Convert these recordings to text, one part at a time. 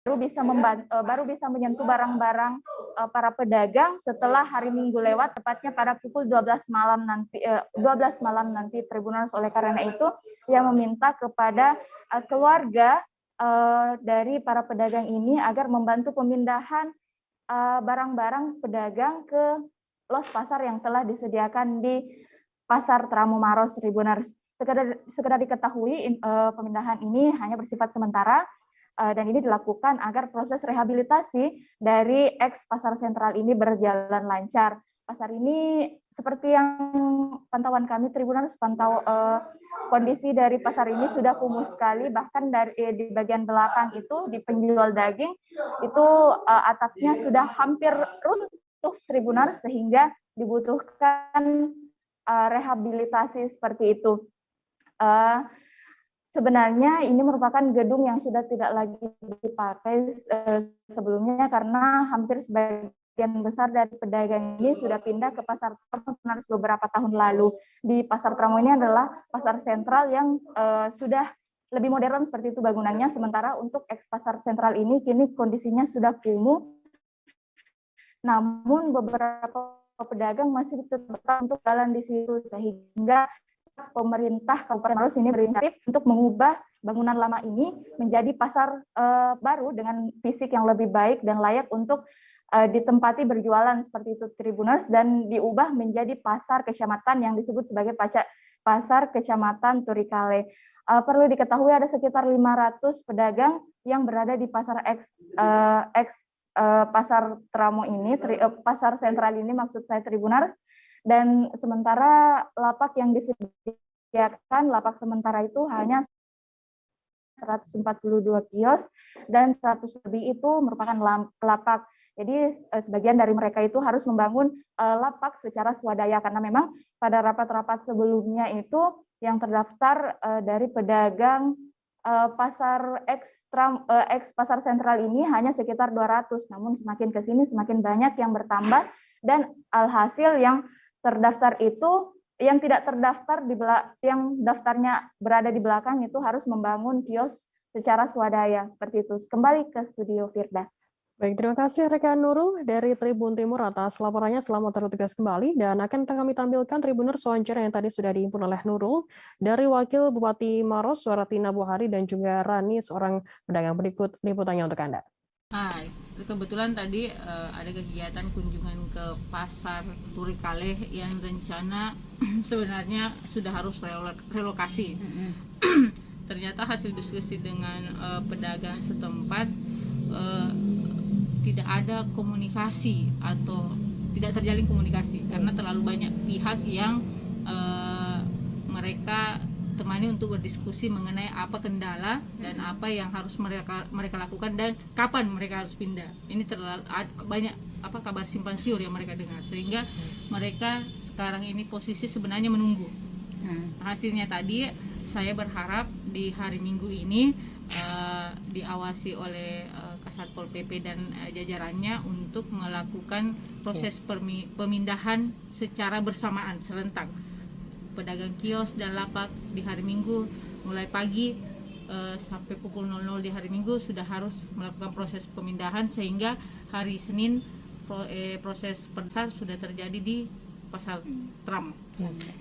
baru bisa menyentuh barang-barang para pedagang setelah hari Minggu lewat, tepatnya pada pukul 12 malam nanti Tribuners. Oleh karena itu, ia meminta kepada keluarga dari para pedagang ini agar membantu pemindahan barang-barang pedagang ke los pasar yang telah disediakan di Pasar Tramo Maros, Tribuners. Sekedar diketahui, pemindahan ini hanya bersifat sementara, dan ini dilakukan agar proses rehabilitasi dari ex pasar sentral ini berjalan lancar. Pasar ini seperti yang pantauan kami Tribuners, kondisi dari pasar ini sudah kumuh sekali, bahkan di bagian belakang itu di penjual daging itu atapnya sudah hampir runtuh Tribuners, sehingga dibutuhkan rehabilitasi seperti itu. Sebenarnya ini merupakan gedung yang sudah tidak lagi dipakai sebelumnya, karena hampir sebagian besar dari pedagang ini sudah pindah ke Pasar Tramo beberapa tahun lalu. Di Pasar Tramo ini adalah pasar sentral yang sudah lebih modern seperti itu bangunannya, sementara untuk ex Pasar Sentral ini kini kondisinya sudah kumuh, namun beberapa pedagang masih tetap untuk jalan di situ, sehingga pemerintah Kabupaten Maros ini berinisiatif untuk mengubah bangunan lama ini menjadi pasar baru dengan fisik yang lebih baik dan layak untuk ditempati berjualan seperti itu Tribuners, dan diubah menjadi pasar kecamatan yang disebut sebagai pasar kecamatan Turikale. Perlu diketahui ada sekitar 500 pedagang yang berada di pasar Pasar Tramo ini, pasar sentral ini maksud saya Tribuners. Dan sementara lapak yang disediakan, lapak sementara itu hanya 142 kios, dan 100 lebih itu merupakan lapak. Jadi sebagian dari mereka itu harus membangun lapak secara swadaya, karena memang pada rapat-rapat sebelumnya itu yang terdaftar dari pedagang pasar ex pasar sentral ini hanya sekitar 200, namun semakin ke sini semakin banyak yang bertambah, dan alhasil yang terdaftar itu, yang tidak terdaftar yang daftarnya berada di belakang itu harus membangun kios secara swadaya seperti itu. Kembali ke studio Firda. Baik, terima kasih rekan Nurul dari Tribun Timur atas laporannya. Selamat bertugas kembali, dan akan kami tampilkan Tribuners wawancara yang tadi sudah dihimpun oleh Nurul dari Wakil Bupati Maros, Suaratina Buhari, dan juga Rani, seorang pedagang. Berikut liputannya untuk Anda. Hai, kebetulan tadi ada kegiatan kunjungan ke Pasar Turikale yang rencana sebenarnya sudah harus relokasi. Ternyata hasil diskusi dengan pedagang setempat, tidak ada komunikasi atau tidak terjalin komunikasi karena terlalu banyak pihak yang mereka temani untuk berdiskusi mengenai apa kendala dan apa yang harus mereka lakukan dan kapan mereka harus pindah. Ini terlalu banyak kabar simpang siur yang mereka dengar, sehingga mereka sekarang ini posisi sebenarnya menunggu. Hasilnya tadi saya berharap di hari Minggu ini diawasi oleh Kasatpol PP dan jajarannya untuk melakukan proses pemindahan secara bersamaan serentak. Pedagang kios dan lapak di hari Minggu mulai pagi sampai pukul 00 di hari Minggu sudah harus melakukan proses pemindahan, sehingga hari Senin proses pensan sudah terjadi di Pasar Tramo.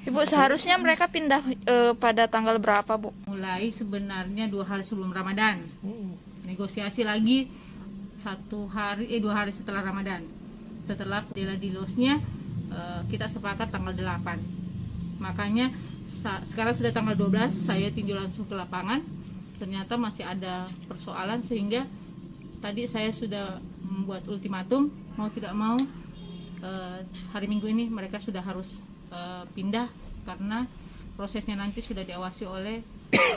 Ibu, seharusnya mereka pindah pada tanggal berapa, Bu? Mulai sebenarnya 2 hari sebelum Ramadan. Negosiasi lagi 2 hari setelah Ramadan. Setelah di losnya kita sepakat tanggal 8. Makanya sekarang sudah tanggal 12, saya tinjau langsung ke lapangan, ternyata masih ada persoalan, sehingga tadi saya sudah membuat ultimatum, mau tidak mau hari Minggu ini mereka sudah harus pindah, karena prosesnya nanti sudah diawasi oleh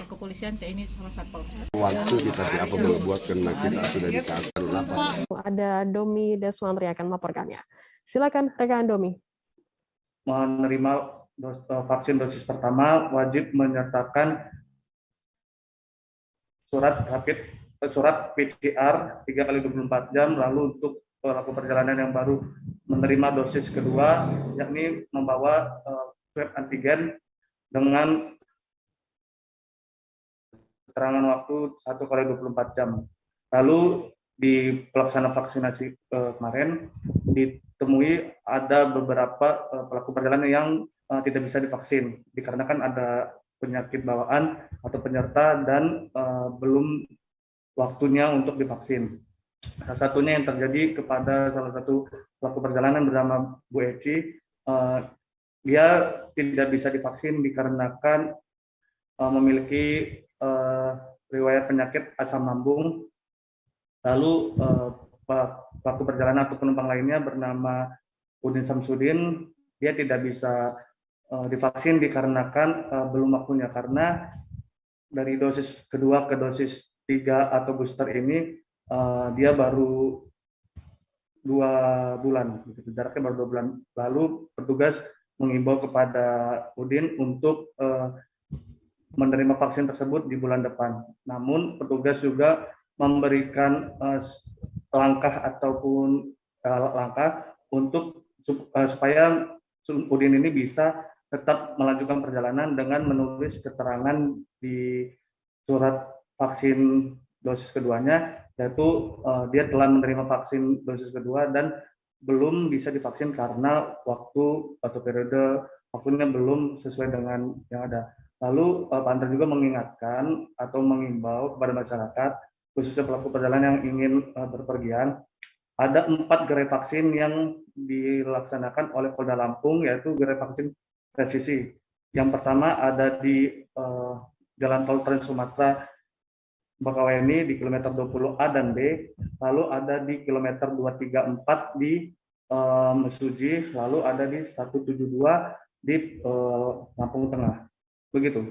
kepolisian, TNI, sama Satpol. Waktu kita apa membuat karena kita sudah dikasih lapar. Ada Domi Deswantri akan melaporkannya. Silakan rekan Domi. Menerima vaksin dosis pertama wajib menyertakan surat PCR 3x24 jam. Lalu untuk pelaku perjalanan yang baru menerima dosis kedua, yakni membawa swab antigen dengan keterangan waktu 1x24 jam. Lalu di pelaksana vaksinasi kemarin ditemui ada beberapa pelaku perjalanan yang tidak bisa divaksin dikarenakan ada penyakit bawaan atau penyerta dan belum waktunya untuk divaksin. Salah satunya yang terjadi kepada salah satu pelaku perjalanan bernama Bu Eci, dia tidak bisa divaksin dikarenakan memiliki riwayat penyakit asam lambung. Lalu pelaku perjalanan atau penumpang lainnya bernama Udin Samsudin, dia tidak bisa divaksin dikarenakan belum waktunya, karena dari dosis kedua ke dosis 3 atau booster ini dia baru 2 bulan, jaraknya baru 2 bulan. Lalu petugas mengimbau kepada Udin untuk menerima vaksin tersebut di bulan depan. Namun petugas juga memberikan langkah untuk supaya Udin ini bisa tetap melanjutkan perjalanan dengan menulis keterangan di surat vaksin dosis keduanya, yaitu dia telah menerima vaksin dosis kedua dan belum bisa divaksin karena waktu atau periode waktunya belum sesuai dengan yang ada. Lalu Pak Antar juga mengingatkan atau mengimbau kepada masyarakat, khususnya pelaku perjalanan yang ingin berpergian, ada 4 gerai vaksin yang dilaksanakan oleh Polda Lampung, yaitu gerai vaksin presisi. Yang pertama ada di Jalan Tol Trans Sumatera Bakauheni di kilometer 20A dan B, lalu ada di kilometer 234 di Mesuji, lalu ada di 172 di Lampung Tengah. Begitu.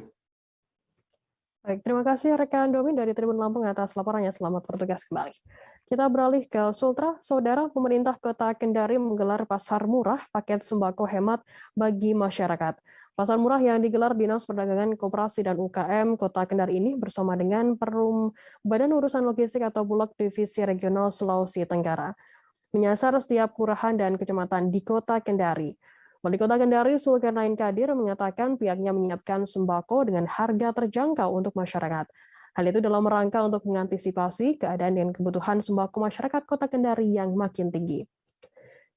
Baik, terima kasih rekan Domi dari Tribun Lampung atas laporannya. Selamat bertugas kembali. Kita beralih ke Sultra. Saudara, pemerintah Kota Kendari menggelar pasar murah paket sembako hemat bagi masyarakat. Pasar murah yang digelar Dinas Perdagangan Koperasi dan UKM Kota Kendari ini bersama dengan Perum Badan Urusan Logistik atau Bulog Divisi Regional Sulawesi Tenggara, menyasar setiap kelurahan dan kecamatan di Kota Kendari. Wali Kota Kendari, Zulkarnain Kadir, mengatakan pihaknya menyiapkan sembako dengan harga terjangkau untuk masyarakat. Hal itu dalam rangka untuk mengantisipasi keadaan dan kebutuhan sembako masyarakat Kota Kendari yang makin tinggi.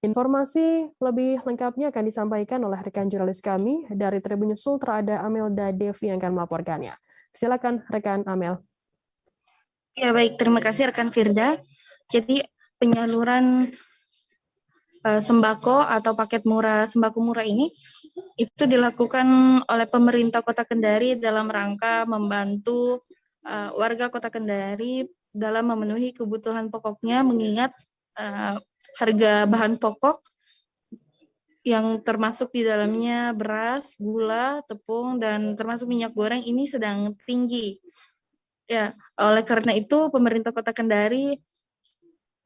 Informasi lebih lengkapnya akan disampaikan oleh rekan jurnalis kami dari Tribun Sultra, ada Amelda Devi yang akan melaporkannya. Silakan rekan Amel. Ya baik, terima kasih rekan Firda. Jadi penyaluran sembako atau paket murah sembako murah ini itu dilakukan oleh pemerintah Kota Kendari dalam rangka membantu warga Kota Kendari dalam memenuhi kebutuhan pokoknya, mengingat harga bahan pokok yang termasuk di dalamnya beras, gula, tepung, dan termasuk minyak goreng ini sedang tinggi. Ya, oleh karena itu pemerintah Kota Kendari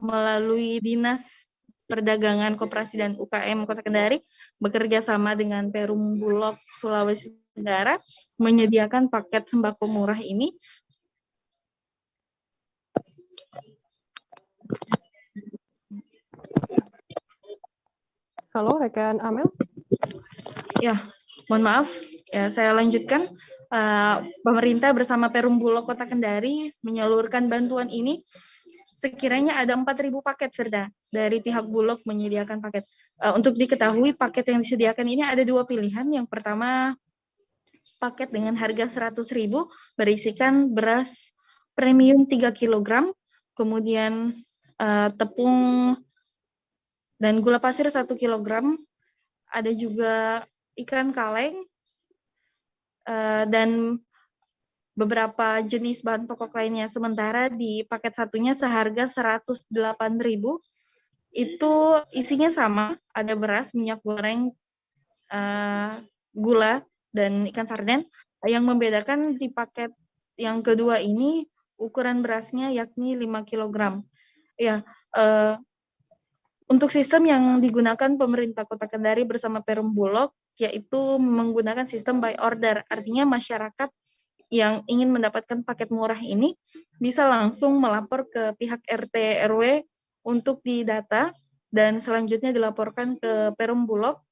melalui Dinas Perdagangan Koperasi dan UKM Kota Kendari bekerja sama dengan Perum Bulog Sulawesi Tenggara menyediakan paket sembako murah ini. Halo rekan Amel. Ya, mohon maaf. Ya, saya lanjutkan. Pemerintah bersama Perum Bulog Kota Kendari menyalurkan bantuan ini. Sekiranya ada 4.000 paket, Firda, dari pihak Bulog menyediakan paket. Untuk diketahui, paket yang disediakan ini ada 2 pilihan. Yang pertama, paket dengan harga 100.000 berisikan beras premium 3 kg, kemudian tepung dan gula pasir 1 kg, ada juga ikan kaleng, dan beberapa jenis bahan pokok lainnya. Sementara di paket satunya seharga 108.000 itu isinya sama, ada beras, minyak goreng, gula, dan ikan sarden. Yang membedakan di paket yang kedua ini ukuran berasnya yakni 5 kg. Ya, untuk sistem yang digunakan pemerintah Kota Kendari bersama Perum Bulog yaitu menggunakan sistem by order, artinya masyarakat yang ingin mendapatkan paket murah ini bisa langsung melapor ke pihak RT RW untuk didata dan selanjutnya dilaporkan ke Perum Bulog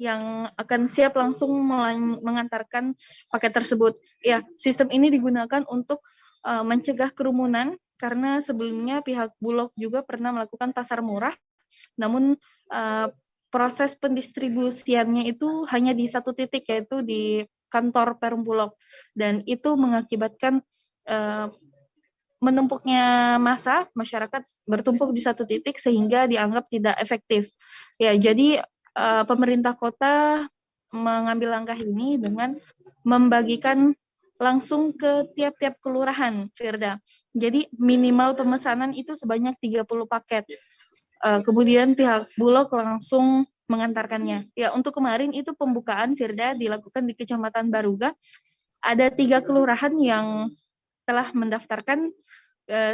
yang akan siap langsung mengantarkan paket tersebut. Ya, sistem ini digunakan untuk mencegah kerumunan karena sebelumnya pihak Bulog juga pernah melakukan pasar murah, namun proses pendistribusiannya itu hanya di satu titik, yaitu di kantor Perum Bulog, dan itu mengakibatkan menumpuknya massa masyarakat bertumpuk di satu titik sehingga dianggap tidak efektif. Ya, jadi pemerintah kota mengambil langkah ini dengan membagikan langsung ke tiap-tiap kelurahan, Firda. Jadi minimal pemesanan itu sebanyak 30 paket. Kemudian pihak Bulog langsung mengantarkannya. Ya, untuk kemarin itu pembukaan, Firda, dilakukan di Kecamatan Baruga. Ada 3 kelurahan yang telah mendaftarkan.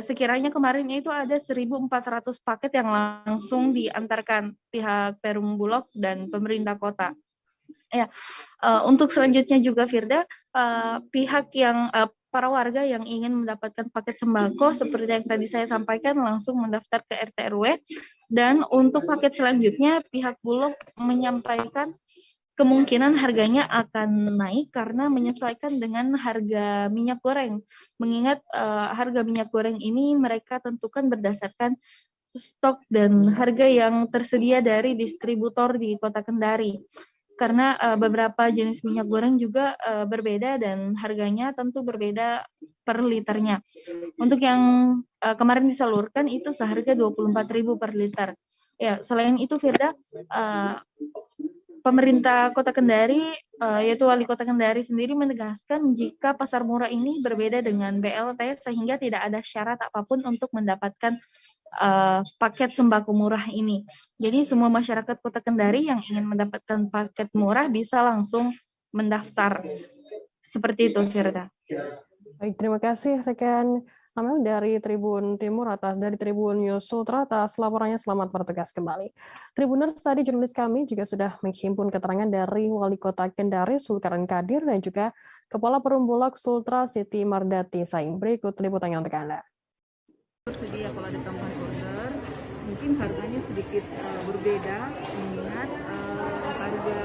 Sekiranya kemarin itu ada 1.400 paket yang langsung diantarkan pihak Perum Bulog dan pemerintah kota. Ya, untuk selanjutnya juga, Firda, pihak yang para warga yang ingin mendapatkan paket sembako seperti yang tadi saya sampaikan langsung mendaftar ke RT RW, dan untuk paket selanjutnya pihak Bulog menyampaikan kemungkinan harganya akan naik karena menyesuaikan dengan harga minyak goreng. Mengingat harga minyak goreng ini mereka tentukan berdasarkan stok dan harga yang tersedia dari distributor di Kota Kendari. Karena beberapa jenis minyak goreng juga berbeda dan harganya tentu berbeda per liternya. Untuk yang kemarin disalurkan itu seharga 24.000 per liter. Ya, selain itu, Firda, pemerintah Kota Kendari, yaitu Wali Kota Kendari sendiri menegaskan jika pasar murah ini berbeda dengan BLT sehingga tidak ada syarat apapun untuk mendapatkan paket sembako murah ini. Jadi semua masyarakat Kota Kendari yang ingin mendapatkan paket murah bisa langsung mendaftar. Seperti itu, Firda. Baik, terima kasih rekan Amel dari Tribun Timur dari Tribun News Sultra atas laporannya. Selamat bertugas kembali. Tribuners, tadi jurnalis kami juga sudah menghimpun keterangan dari Wali Kota Kendari Sulkaran Kadir dan juga Kepala Perum Bulog Sultra Siti Mardati Saing. Berikut liputannya untuk Anda. Tersedia kalau ada tambahan order, mungkin harganya sedikit berbeda, mengingat harga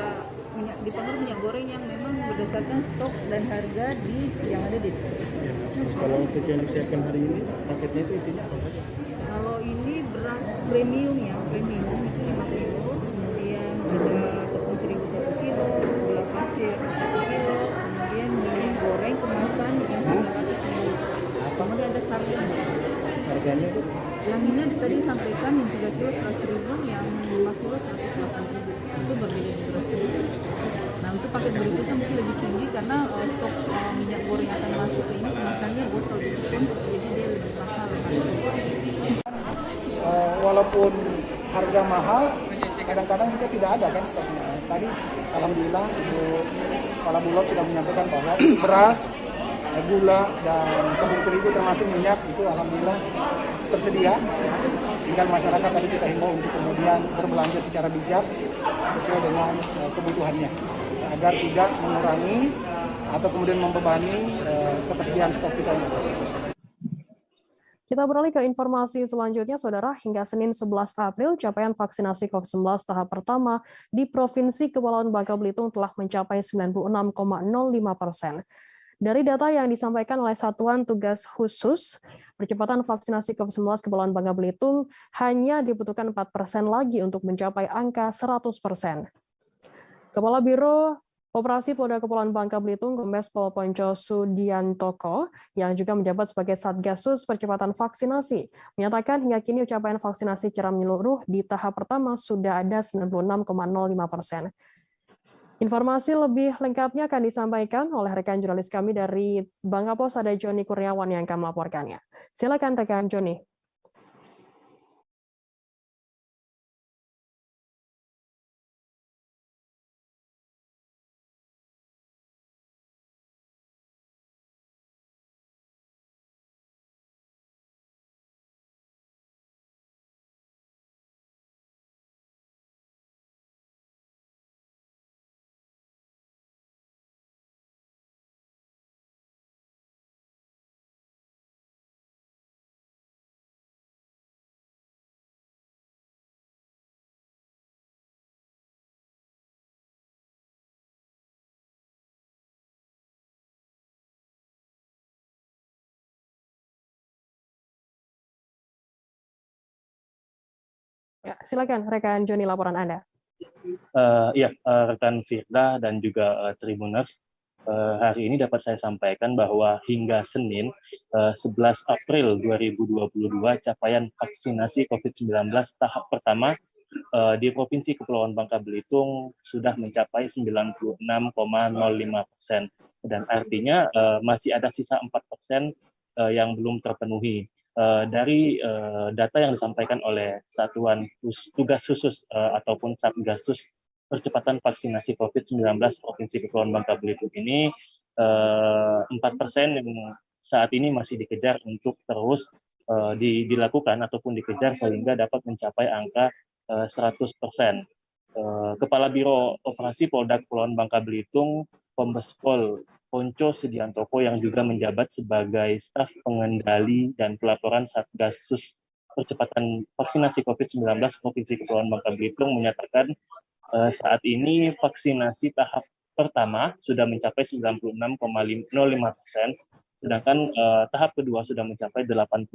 dipengaruhi minyak goreng yang memang berdasarkan stok dan harga yang ada di distributor. Kalau untuk yang disiapkan hari ini, paketnya itu isinya apa saja? Kalau ini beras premium ya, premium itu 5 kilo, kemudian ada tepung terigu 1 kilo, gula pasir 1 kilo, kemudian minyak goreng kemasan yang 900 ml. Kemudian ada sarden. Harganya itu? Yang ini tadi sampaikan yang 3 kilo 100.000, yang 5 kilo 180.000. Itu berbeda di beras. Nah, untuk paket berikutnya mungkin lebih tinggi karena stok minyak goreng akan masuk ke ini kemasannya botol jadi dia lebih mahal. Walaupun harga mahal, kadang-kadang juga tidak ada kan stoknya. Tadi alhamdulillah Ibu Kepala Bulog sudah menyampaikan bahwa beras, gula dan tepung terigu termasuk minyak itu alhamdulillah tersedia. Tinggal masyarakat tadi kita himbau untuk kemudian berbelanja secara bijak sesuai dengan kebutuhannya agar tidak mengurangi atau kemudian membebani ketersediaan stok kita ini. Kita beralih ke informasi selanjutnya, Saudara. Hingga Senin 11 April, capaian vaksinasi COVID-19 tahap pertama di Provinsi Kepulauan Bangka Belitung telah mencapai 96,05%. Dari data yang disampaikan oleh Satuan Tugas Khusus, percepatan vaksinasi COVID-19 Kepulauan Bangka Belitung hanya dibutuhkan 4% lagi untuk mencapai angka 100%. Kepala Biro Operasi Polda Kepulauan Bangka Belitung, Kombes Pol Ponco Sudiantoko, yang juga menjabat sebagai Satgasus Percepatan Vaksinasi, menyatakan hingga kini capaian vaksinasi secara menyeluruh di tahap pertama sudah ada 96,05%. Informasi lebih lengkapnya akan disampaikan oleh rekan jurnalis kami dari Bangka Pos, ada Joni Kurniawan yang akan melaporkannya. Silakan rekan Joni. Ya, silakan rekan Joni laporan Anda. Rekan Firda dan juga Tribuners, hari ini dapat saya sampaikan bahwa hingga Senin 11 April 2022 capaian vaksinasi COVID-19 tahap pertama di Provinsi Kepulauan Bangka Belitung sudah mencapai 96,05%, dan artinya masih ada sisa 4% yang belum terpenuhi. Dari data yang disampaikan oleh Satuan Tugas Khusus ataupun Satgasus Percepatan Vaksinasi COVID-19 Provinsi Kepulauan Bangka Belitung ini 4% yang saat ini masih dikejar untuk terus dilakukan ataupun dikejar sehingga dapat mencapai angka 100%. Kepala Biro Operasi Polda Kepulauan Bangka Belitung, Kombes Pol Ponco Sudiantoko yang juga menjabat sebagai staf pengendali dan pelaporan Satgasus Percepatan Vaksinasi COVID-19 Provinsi Kepulauan Bangka Belitung menyatakan saat ini vaksinasi tahap pertama sudah mencapai 96,05%, sedangkan tahap kedua sudah mencapai 80,79%,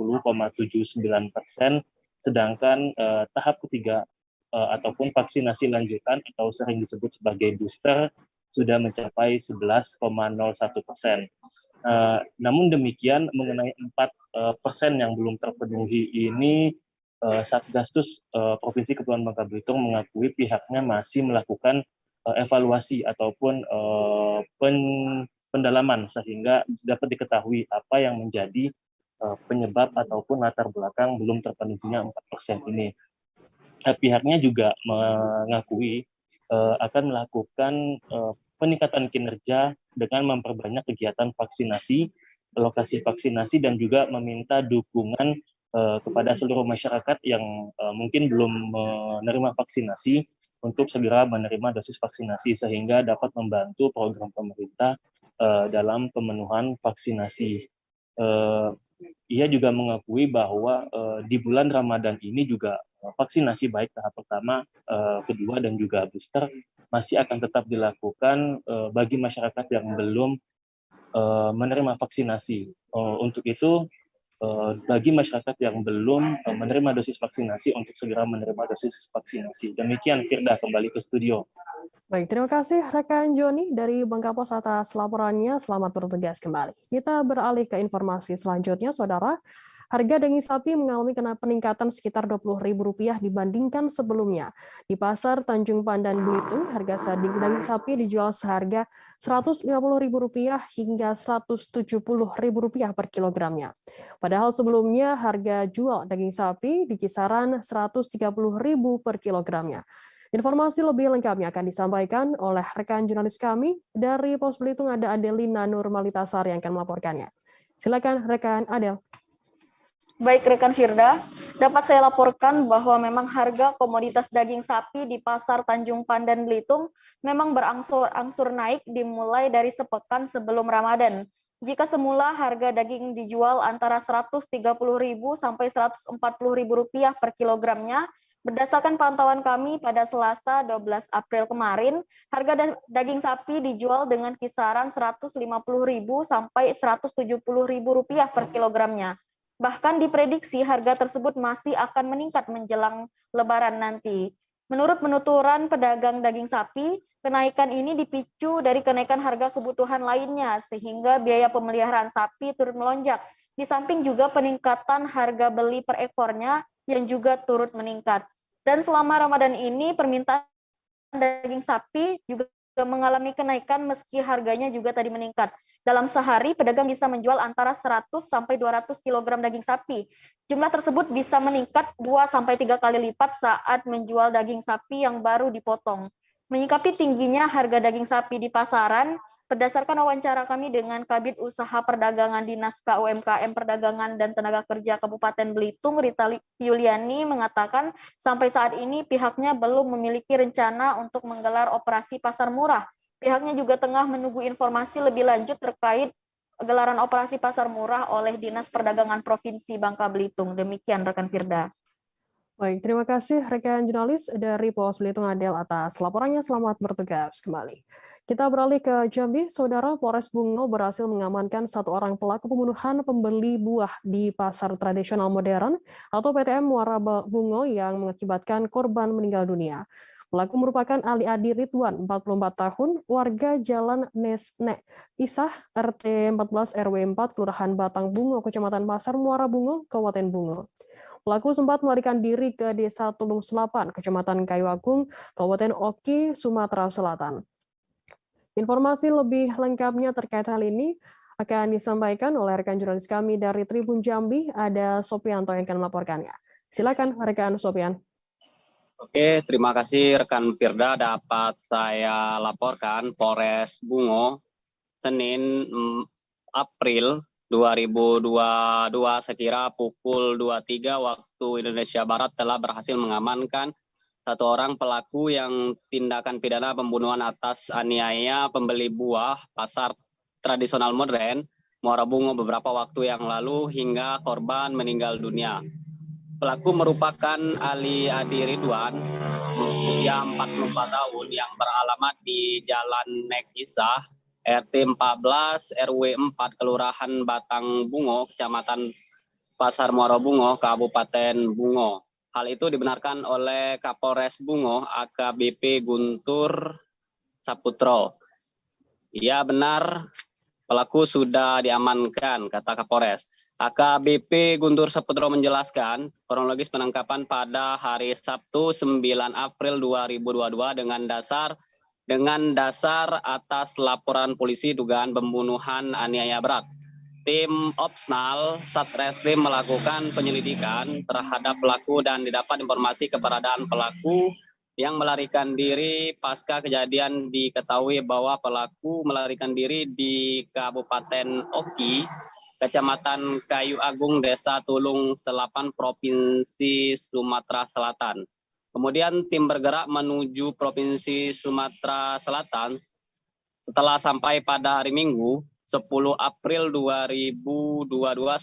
sedangkan tahap ketiga ataupun vaksinasi lanjutan atau sering disebut sebagai booster sudah mencapai 11,01%. Namun demikian mengenai 4% yang belum terpenuhi ini, Satgasus Provinsi Kepulauan Bangka Belitung mengakui pihaknya masih melakukan evaluasi ataupun pendalaman sehingga dapat diketahui apa yang menjadi penyebab ataupun latar belakang belum terpenuhinya 4% ini. Pihaknya juga mengakui akan melakukan peningkatan kinerja dengan memperbanyak kegiatan vaksinasi, lokasi vaksinasi, dan juga meminta dukungan kepada seluruh masyarakat yang mungkin belum menerima vaksinasi untuk segera menerima dosis vaksinasi sehingga dapat membantu program pemerintah dalam pemenuhan vaksinasi. Ia juga mengakui bahwa di bulan Ramadan ini juga vaksinasi baik tahap pertama, kedua, dan juga booster masih akan tetap dilakukan bagi masyarakat yang belum menerima vaksinasi. Untuk itu, bagi masyarakat yang belum menerima dosis vaksinasi untuk segera menerima dosis vaksinasi. Demikian, Firda, kembali ke studio. Baik, terima kasih rekan Joni dari Bangka Pos atas laporannya. Selamat bertugas kembali. Kita beralih ke informasi selanjutnya, Saudara. Harga daging sapi mengalami peningkatan sekitar Rp20.000 dibandingkan sebelumnya. Di Pasar Tanjung Pandan Belitung, harga daging sapi dijual seharga Rp150.000 hingga Rp170.000 per kilogramnya. Padahal sebelumnya harga jual daging sapi di kisaran Rp130.000 per kilogramnya. Informasi lebih lengkapnya akan disampaikan oleh rekan jurnalis kami dari Pos Belitung, ada Adelina Nurmalitasari yang akan melaporkannya. Silakan rekan Adel. Baik rekan Firda, dapat saya laporkan bahwa memang harga komoditas daging sapi di Pasar Tanjung Pandan Belitung memang berangsur-angsur naik dimulai dari sepekan sebelum Ramadan. Jika semula harga daging dijual antara Rp130.000 sampai Rp140.000 per kilogramnya, berdasarkan pantauan kami pada Selasa 12 April kemarin, harga daging sapi dijual dengan kisaran Rp150.000 sampai Rp170.000 per kilogramnya. Bahkan diprediksi harga tersebut masih akan meningkat menjelang Lebaran nanti. Menurut penuturan pedagang daging sapi, kenaikan ini dipicu dari kenaikan harga kebutuhan lainnya, sehingga biaya pemeliharaan sapi turut melonjak. Di samping juga peningkatan harga beli per ekornya yang juga turut meningkat. Dan selama Ramadan ini, permintaan daging sapi juga mengalami kenaikan meski harganya juga tadi meningkat. Dalam sehari, pedagang bisa menjual antara 100 sampai 200 kg daging sapi. Jumlah tersebut bisa meningkat 2 sampai 3 kali lipat saat menjual daging sapi yang baru dipotong. Menyikapi tingginya harga daging sapi di pasaran, berdasarkan wawancara kami dengan Kabid Usaha Perdagangan Dinas KUMKM Perdagangan dan Tenaga Kerja Kabupaten Belitung, Rita Yuliani mengatakan sampai saat ini pihaknya belum memiliki rencana untuk menggelar operasi pasar murah. Pihaknya juga tengah menunggu informasi lebih lanjut terkait gelaran operasi pasar murah oleh Dinas Perdagangan Provinsi Bangka Belitung. Demikian rekan Firda. Baik, terima kasih rekan jurnalis dari Pos Belitung Adel atas laporannya. Selamat bertugas kembali. Kita beralih ke Jambi, Saudara. Polres Bungo berhasil mengamankan 1 orang pelaku pembunuhan pembeli buah di Pasar Tradisional Modern atau PTM Muara Bungo yang mengakibatkan korban meninggal dunia. Pelaku merupakan Ali Adi Ridwan, 44 tahun, warga Jalan Nesnek Isah, RT 14 RW 4, Kelurahan Batang Bungo, Kecamatan Pasar Muara Bungo, Kabupaten Bungo. Pelaku sempat melarikan diri ke Desa Tulung Selapan, Kecamatan Kayu Agung, Kabupaten Oki, Sumatera Selatan. Informasi lebih lengkapnya terkait hal ini akan disampaikan oleh rekan jurnalis kami dari Tribun Jambi, ada Sopianto yang akan melaporkannya. Silakan rekan Sopian. Oke, terima kasih rekan Firda. Dapat saya laporkan Polres Bungo Senin April 2022 sekira pukul 23 waktu Indonesia Barat telah berhasil mengamankan 1 orang pelaku yang tindakan pidana pembunuhan atas aniaya pembeli buah Pasar Tradisional Modern Muara Bungo beberapa waktu yang lalu hingga korban meninggal dunia. Pelaku merupakan Ali Adi Ridwan, usia 44 tahun yang beralamat di Jalan Nek Isah, RT 14 RW 4, Kelurahan Batang Bungo, Kecamatan Pasar Muara Bungo, Kabupaten Bungo. Hal itu dibenarkan oleh Kapolres Bungo, AKBP Guntur Saputro. Iya benar, pelaku sudah diamankan, kata Kapolres. AKBP Guntur Saputro menjelaskan kronologis penangkapan pada hari Sabtu 9 April 2022 dengan dasar atas laporan polisi dugaan pembunuhan aniaya berat. Tim Opsnal Satreskrim melakukan penyelidikan terhadap pelaku dan didapat informasi keberadaan pelaku yang melarikan diri. Pasca kejadian diketahui bahwa pelaku melarikan diri di Kabupaten Oki, Kecamatan Kayu Agung, Desa Tulung Selapan, Provinsi Sumatera Selatan. Kemudian tim bergerak menuju Provinsi Sumatera Selatan. Setelah sampai pada hari Minggu 10 April 2022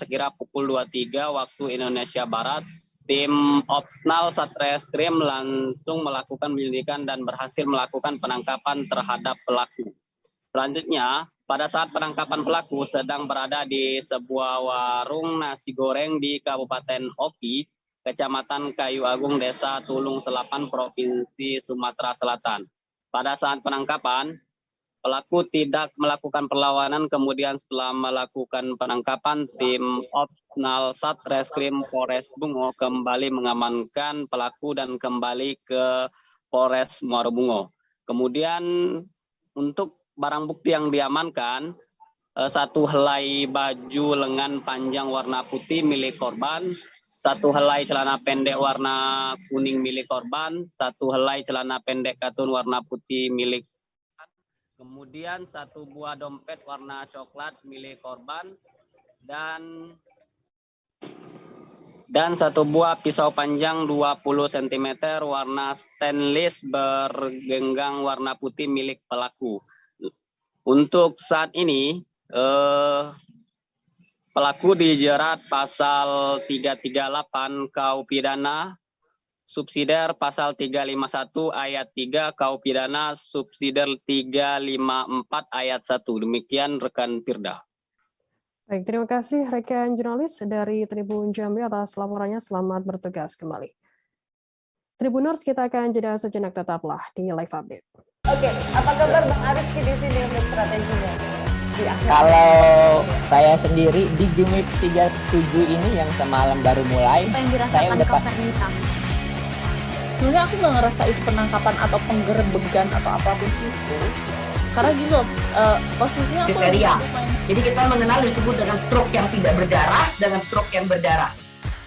sekira pukul 23 waktu Indonesia Barat, tim Opsnal Satreskrim langsung melakukan penyelidikan dan berhasil melakukan penangkapan terhadap pelaku. Selanjutnya, pada saat penangkapan pelaku sedang berada di sebuah warung nasi goreng di Kabupaten Oki, Kecamatan Kayu Agung, Desa Tulung Selapan, Provinsi Sumatera Selatan. Pada saat penangkapan, pelaku tidak melakukan perlawanan, kemudian setelah melakukan penangkapan, tim Opsnal Satreskrim Polres Bungo kembali mengamankan pelaku dan kembali ke Polres Muara Bungo. Kemudian untuk barang bukti yang diamankan, 1 helai baju lengan panjang warna putih milik korban, 1 helai celana pendek warna kuning milik korban, 1 helai celana pendek katun warna putih milik kemudian 1 buah dompet warna coklat milik korban dan 1 buah pisau panjang 20 cm warna stainless bergenggam warna putih milik pelaku. Untuk saat ini pelaku dijerat pasal 338 KUH pidana subsidiar pasal 351 ayat 3 KUH pidana subsidiar 354 ayat 1. Demikian rekan Firda. Baik, terima kasih rekan jurnalis dari Tribun Jambi atas laporannya. Selamat bertugas kembali. Tribuners, kita akan jeda sejenak, tetaplah di Live Update. Oke, apa kabar Bang Arif di sini untuk strateginya? Kalau saya sendiri di Jumip 37 ini yang semalam baru mulai, saya udah pasti. Sebenarnya aku nggak ngerasain penangkapan atau penggerebegan atau apapun itu, karena gini loh, posisinya aku kriteria. Jadi kita mengenal disebut dengan stroke yang tidak berdarah dengan stroke yang berdarah.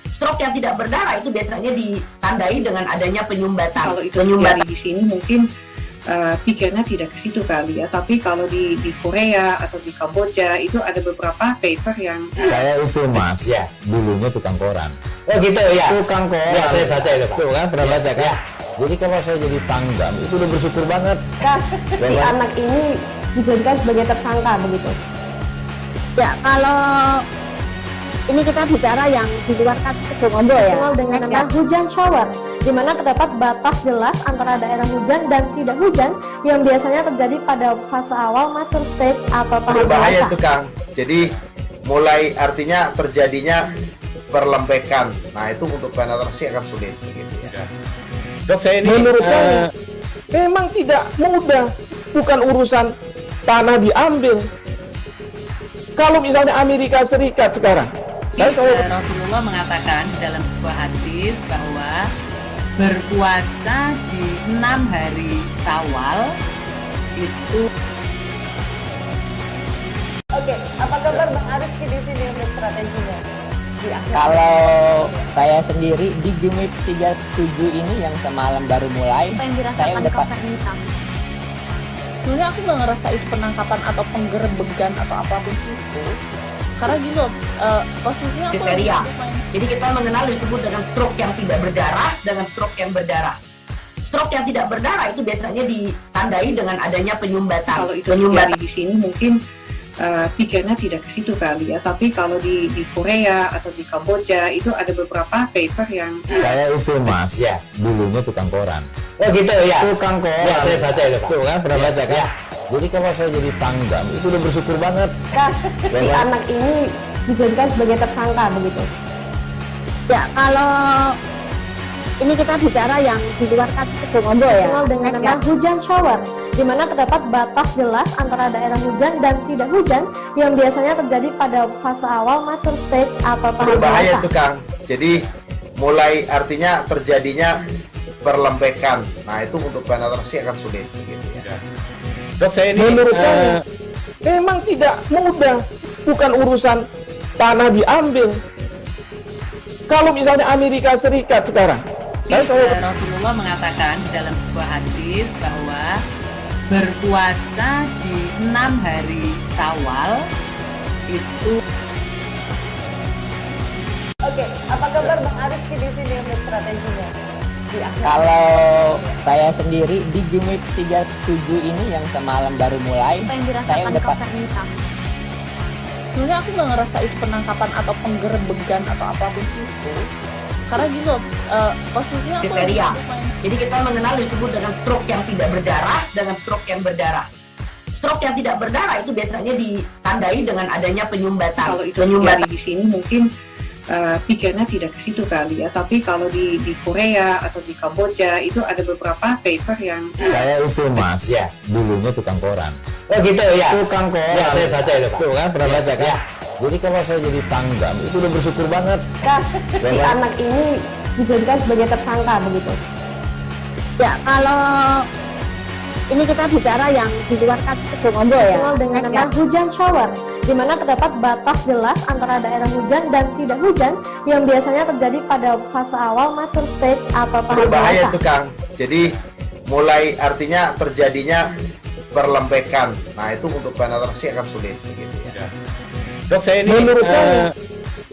Stroke yang tidak berdarah itu biasanya ditandai dengan adanya penyumbatan. Kalau itu penyumbatan di sini mungkin pikirnya tidak ke situ kali ya, tapi kalau di Korea atau di Kamboja itu ada beberapa paper yang saya itu mas, ya, dulunya tukang koran. Oh gitu ya. Tukang koran. Ya, saya baca itu Pak. Tuh kan pernah baca kan? Ya. Jadi kalau saya jadi pangdam itu udah bersyukur banget. Si anak ini dijadikan sebagai tersangka begitu. Ya, kalau ini kita bicara yang di luar kasus Bongombo ya. Dengan nama hujan shower. di mana terdapat batas jelas antara daerah hujan dan tidak hujan yang biasanya terjadi pada fase awal mature stage atau tahap berbahaya dewasa. itu Kang. Jadi mulai artinya terjadinya perlembekan. Nah itu untuk penetrasi akan sulit begitu ya. Dok, saya ini menurut saya memang tidak mudah, bukan urusan tanah diambil. Kalau misalnya Amerika Serikat sekarang, Rasulullah mengatakan dalam sebuah hadis bahwa berpuasa di 6 hari Syawal itu. Oke, apa kabar Bang Arif di sini untuk strateginya? Kalau saya sendiri di Jumip 37 ini yang semalam baru mulai, saya udah Sebenarnya aku nggak ngerasain penangkapan atau penggerebegan atau apapun itu. Karena gini loh, posisinya aku kriteria. Jadi kita mengenal disebut dengan stroke yang tidak berdarah dengan stroke yang berdarah. Stroke yang tidak berdarah itu biasanya ditandai dengan adanya penyumbatan. Kalau itu terjadi di sini mungkin pikirnya tidak ke situ kali ya, tapi kalau di Korea atau di Kamboja itu ada beberapa paper yang Saya itu Mas, dulunya tukang koran. Oh gitu ya. Tukang koran. Ya, saya baca itu Pak. Tuh kan pernah baca kan? Jadi kalau saya jadi pangdam itu udah bersyukur banget. Si anak ini dijadikan sebagai tersangka begitu. Ya, kalau ini kita bicara yang di luar kasus Bongombo ya. Dikenal dengan nama hujan shower, di mana terdapat batas jelas antara daerah hujan dan tidak hujan yang biasanya terjadi pada fase awal mature stage atau tahap Berbahaya dewasa. itu Kang. Jadi mulai artinya terjadinya perlembekan. Nah itu untuk penetrasi akan sulit begitu ya. Dok, saya ini menurut saya memang tidak mudah, bukan urusan tanah diambil. Kalau misalnya Amerika Serikat sekarang, Rasulullah mengatakan dalam sebuah hadis bahwa berpuasa di 6 hari Syawal itu. Oke, apa kabar Bang Arif di sini untuk strateginya? Kalau saya sendiri di Jumip 37 ini yang semalam baru mulai, saya udah Sebenarnya aku nggak ngerasain penangkapan atau penggerebegan atau apapun itu. Karena gini loh, posisinya aku kriteria. Jadi kita mengenal disebut dengan stroke yang tidak berdarah dengan stroke yang berdarah. Stroke yang tidak berdarah itu biasanya ditandai dengan adanya penyumbatan. kalau itu terjadi di sini mungkin pikirnya tidak ke situ kali ya, tapi kalau di Korea atau di Kamboja itu ada beberapa paper yang Saya itu Mas, dulunya tukang koran. Oh gitu ya. Tukang koran. Ya, saya baca itu Pak. Tuh kan pernah baca kan? Jadi kalau saya jadi pangdam itu udah bersyukur banget. Si anak ini dijadikan sebagai tersangka begitu. Ya, kalau ini kita bicara yang di luar kasus Bongombo ya. Dikenal dengan nama hujan shower, di mana terdapat batas jelas antara daerah hujan dan tidak hujan yang biasanya terjadi pada fase awal mature stage atau tahap Berbahaya dewasa. itu Kang. Jadi mulai artinya terjadinya perlembekan. Nah itu untuk penetrasi akan sulit begitu ya. Dok, saya ini menurut saya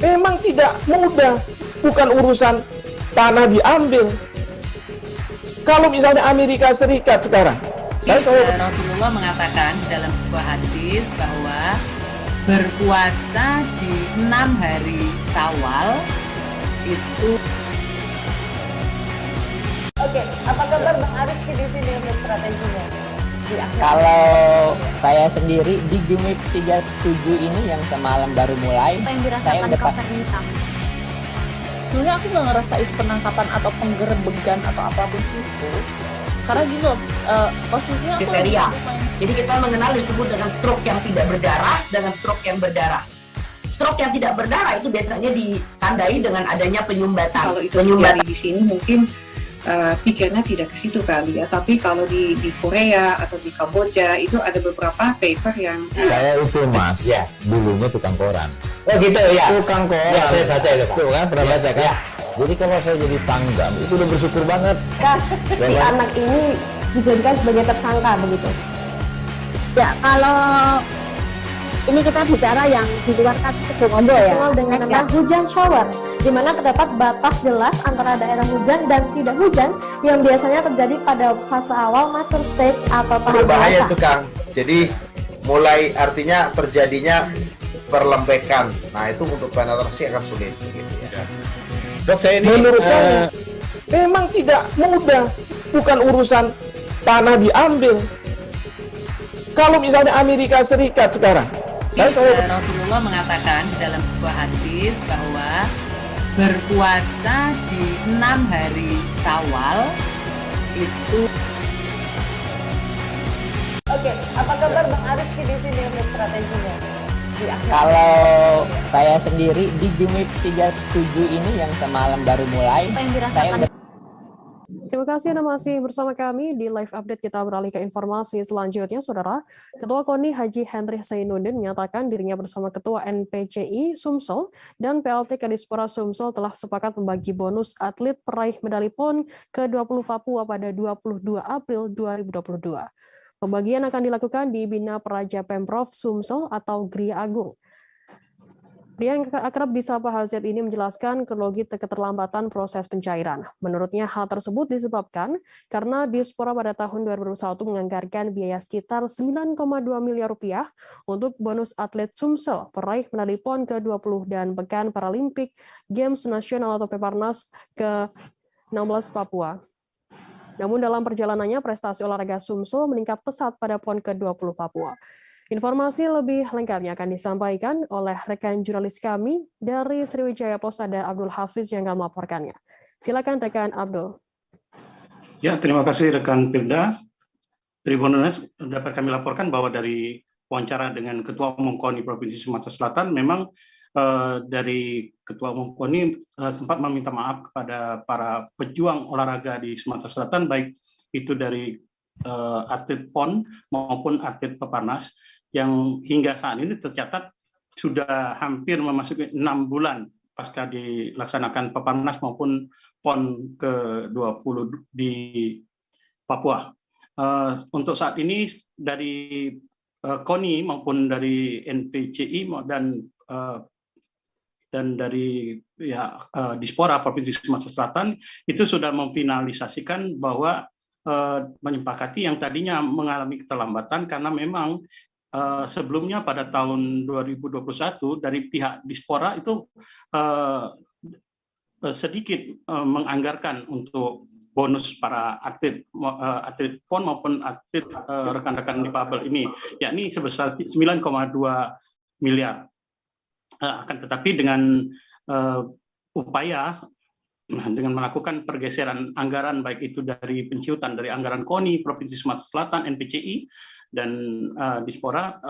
memang tidak mudah, bukan urusan tanah diambil. Kalau misalnya Amerika Serikat sekarang, Rasulullah mengatakan dalam sebuah hadis bahwa berpuasa di 6 hari Syawal itu. Oke, apa kabar Bang Arif di sini untuk strateginya? Kalau saya sendiri di Jumip 37 ini yang semalam baru mulai, saya udah Sebenarnya aku nggak ngerasain penangkapan atau penggerebegan atau apapun itu. Karena gini loh, posisinya aku kriteria. Jadi kita mengenal disebut dengan stroke yang tidak berdarah dengan stroke yang berdarah. Stroke yang tidak berdarah itu biasanya ditandai dengan adanya penyumbatan. kalau itu terjadi di sini mungkin pikirnya tidak ke situ kali ya, tapi kalau di Korea atau di Kamboja itu ada beberapa paper yang Saya itu Mas, dulunya tukang koran. Oh gitu ya. Tukang koran. Ya, saya baca itu Pak. Tuh kan pernah baca kan? Jadi kalau saya jadi pangdam itu udah bersyukur banget. Si anak ini dijadikan sebagai tersangka begitu. Ya, kalau ini kita bicara yang di luar kasus Bongombo ya. Dikenal dengan nama hujan shower, di mana terdapat batas jelas antara daerah hujan dan tidak hujan yang biasanya terjadi pada fase awal mature stage atau tahap Berbahaya dewasa. itu Kang. Jadi mulai artinya terjadinya perlembekan. Nah itu untuk penetrasi akan sulit begitu ya. Dok, saya ini menurut saya Memang tidak mudah, bukan urusan tanah diambil. Kalau misalnya Amerika Serikat sekarang, Rasulullah mengatakan dalam sebuah hadis bahwa berpuasa di 6 hari Syawal itu. Oke, apa kabar Bang Arif sih di sini untuk strateginya? Kalau saya sendiri di Jumip 37 ini yang semalam baru mulai, saya udah. Terima kasih Anda masih bersama kami di live update. Kita beralih ke informasi selanjutnya, Saudara. Ketua KONI Haji Henry Zainuddin menyatakan dirinya bersama Ketua NPCI Sumsel dan PLT Kadispora Sumsel telah sepakat membagi bonus atlet peraih medali PON ke-20 Papua pada 22 April 2022. Pembagian akan dilakukan di Bina Praja Pemprov Sumsel atau Gria Agung. Pria yang akrab disapa HZ ini menjelaskan kronologi keterlambatan proses pencairan. Menurutnya hal tersebut disebabkan karena Dispora pada tahun 2021 menganggarkan biaya sekitar 9,2 miliar rupiah untuk bonus atlet Sumsel peraih medali PON ke-20 dan Pekan Paralimpik Games Nasional atau Peparnas ke-16 Papua. Namun dalam perjalanannya prestasi olahraga Sumsel meningkat pesat pada PON ke-20 Papua. Informasi lebih lengkapnya akan disampaikan oleh rekan jurnalis kami dari Sriwijaya Post, ada Abdul Hafiz yang akan melaporkannya. Silakan rekan Abdul. Ya, terima kasih rekan Firda. Tribuners, dapat kami laporkan bahwa dari wawancara dengan Ketua Umum KONI Provinsi Sumatera Selatan, memang dari Ketua Umum KONI sempat meminta maaf kepada para pejuang olahraga di Sumatera Selatan, baik itu dari atlet PON maupun atlet Peparnas, yang hingga saat ini tercatat sudah hampir memasuki 6 bulan pasca dilaksanakan Peparnas maupun PON ke-20 di Papua. Untuk saat ini dari KONI maupun dari NPCI dan dari Dispora Provinsi Sumatera Selatan itu sudah memfinalisasikan bahwa menyepakati yang tadinya mengalami keterlambatan karena memang sebelumnya pada tahun 2021 dari pihak Dispora itu sedikit menganggarkan untuk bonus para atlet PON maupun atlet rekan-rekan difabel ini, yakni sebesar 9,2 miliar. Akan tetapi dengan upaya dengan melakukan pergeseran anggaran baik itu dari penciutan dari anggaran KONI Provinsi Sumatera Selatan NPCI dan Dispora,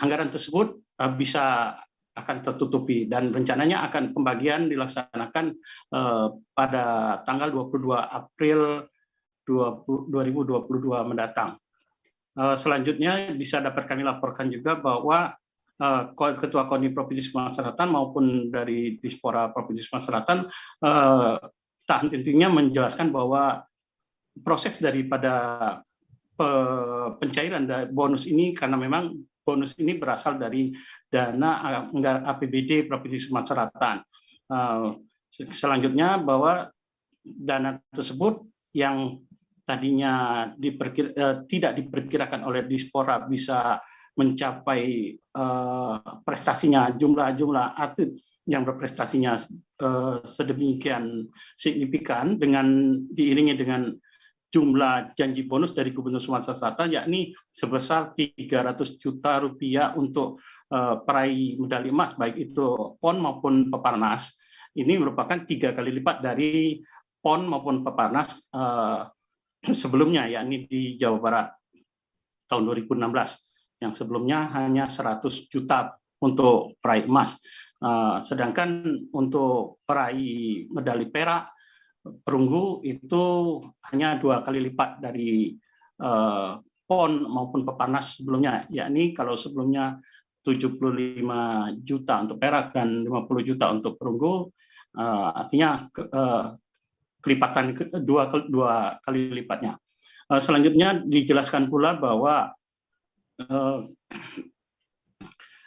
anggaran tersebut bisa akan tertutupi dan rencananya akan pembagian dilaksanakan pada tanggal 22 April 2022 mendatang. Selanjutnya bisa dapat kami laporkan juga bahwa Ketua KONI Provinsi Sumatera Selatan maupun dari Dispora Provinsi Sumatera Selatan tak henti-hentinya menjelaskan bahwa proses daripada pencairan bonus ini, karena memang bonus ini berasal dari dana APBD Provinsi Sumatera Selatan. Selanjutnya bahwa dana tersebut yang tadinya tidak diperkirakan oleh Dispora bisa mencapai prestasinya, jumlah atlet yang berprestasinya sedemikian signifikan dengan diiringi dengan jumlah janji bonus dari Gubernur Sumatera Selatan, yakni sebesar 300 juta rupiah untuk peraih medali emas, baik itu PON maupun Peparnas. Ini merupakan 3 kali lipat dari PON maupun Peparnas sebelumnya, yakni di Jawa Barat tahun 2016, yang sebelumnya hanya 100 juta untuk peraih emas. Sedangkan untuk peraih medali perak perunggu itu hanya 2 kali lipat dari PON maupun Peparnas sebelumnya, yakni kalau sebelumnya 75 juta untuk perak dan 50 juta untuk perunggu, artinya kelipatan dua kali lipatnya. Selanjutnya dijelaskan pula bahwa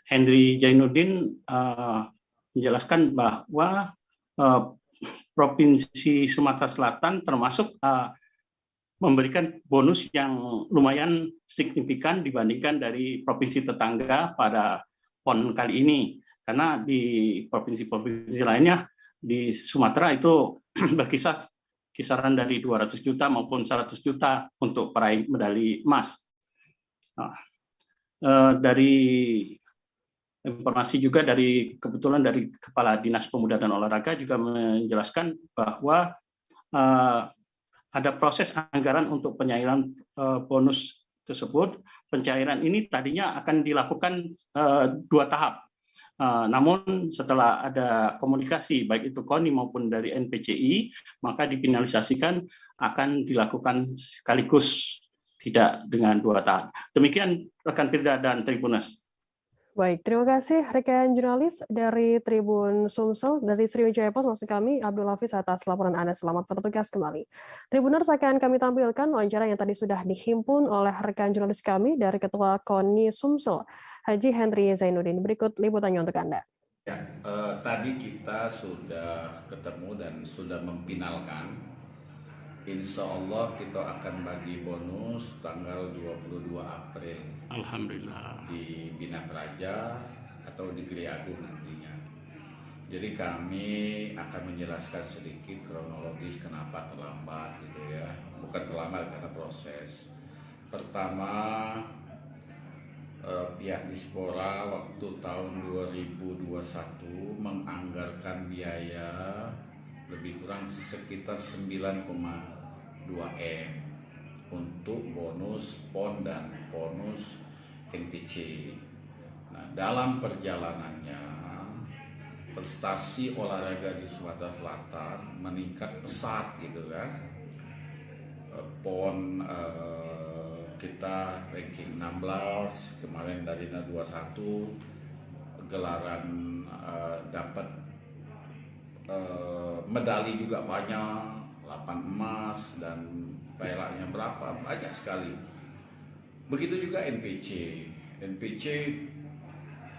Henry Zainuddin menjelaskan bahwa Provinsi Sumatera Selatan termasuk memberikan bonus yang lumayan signifikan dibandingkan dari provinsi tetangga pada PON kali ini, karena di provinsi-provinsi lainnya di Sumatera itu berkisar kisaran dari 200 juta maupun 100 juta untuk peraih medali emas. Nah, dari informasi juga kebetulan dari Kepala Dinas Pemuda dan Olahraga juga menjelaskan bahwa ada proses anggaran untuk penyairan bonus tersebut. Pencairan ini tadinya akan dilakukan 2 tahap. Namun setelah ada komunikasi baik itu KONI maupun dari NPCI, maka dfinalisasikan akan dilakukan sekaligus, tidak dengan 2 tahap. Demikian rekan Firda dan Tribuners. Baik, terima kasih rekan jurnalis dari Tribun Sumsel, dari Sriwijaya Pos, maksud kami Abdul Hafiz atas laporan Anda. Selamat bertugas kembali. Tribuners, akan kami tampilkan wawancara yang tadi sudah dihimpun oleh rekan jurnalis kami dari Ketua KONI Sumsel, Haji Henry Zainuddin. Berikut liputannya untuk Anda. Ya, tadi kita sudah ketemu dan sudah memfinalkan. Insya Allah kita akan bagi bonus tanggal 22 April. Alhamdulillah. Di Bina Praja atau di Geri Agung nantinya. Jadi kami akan menjelaskan sedikit kronologis kenapa terlambat gitu ya. Bukan terlambat karena proses. Pertama, pihak Dispora waktu tahun 2021 menganggarkan biaya lebih kurang sekitar 9,2 M untuk bonus PON dan bonus NPC. Nah, dalam perjalanannya prestasi olahraga di Sumatera Selatan meningkat pesat gitu kan. PON kita ranking 16, kemarin dari 21, gelaran dapat medali juga banyak, 8 emas dan peraknya berapa, banyak sekali. Begitu juga NPC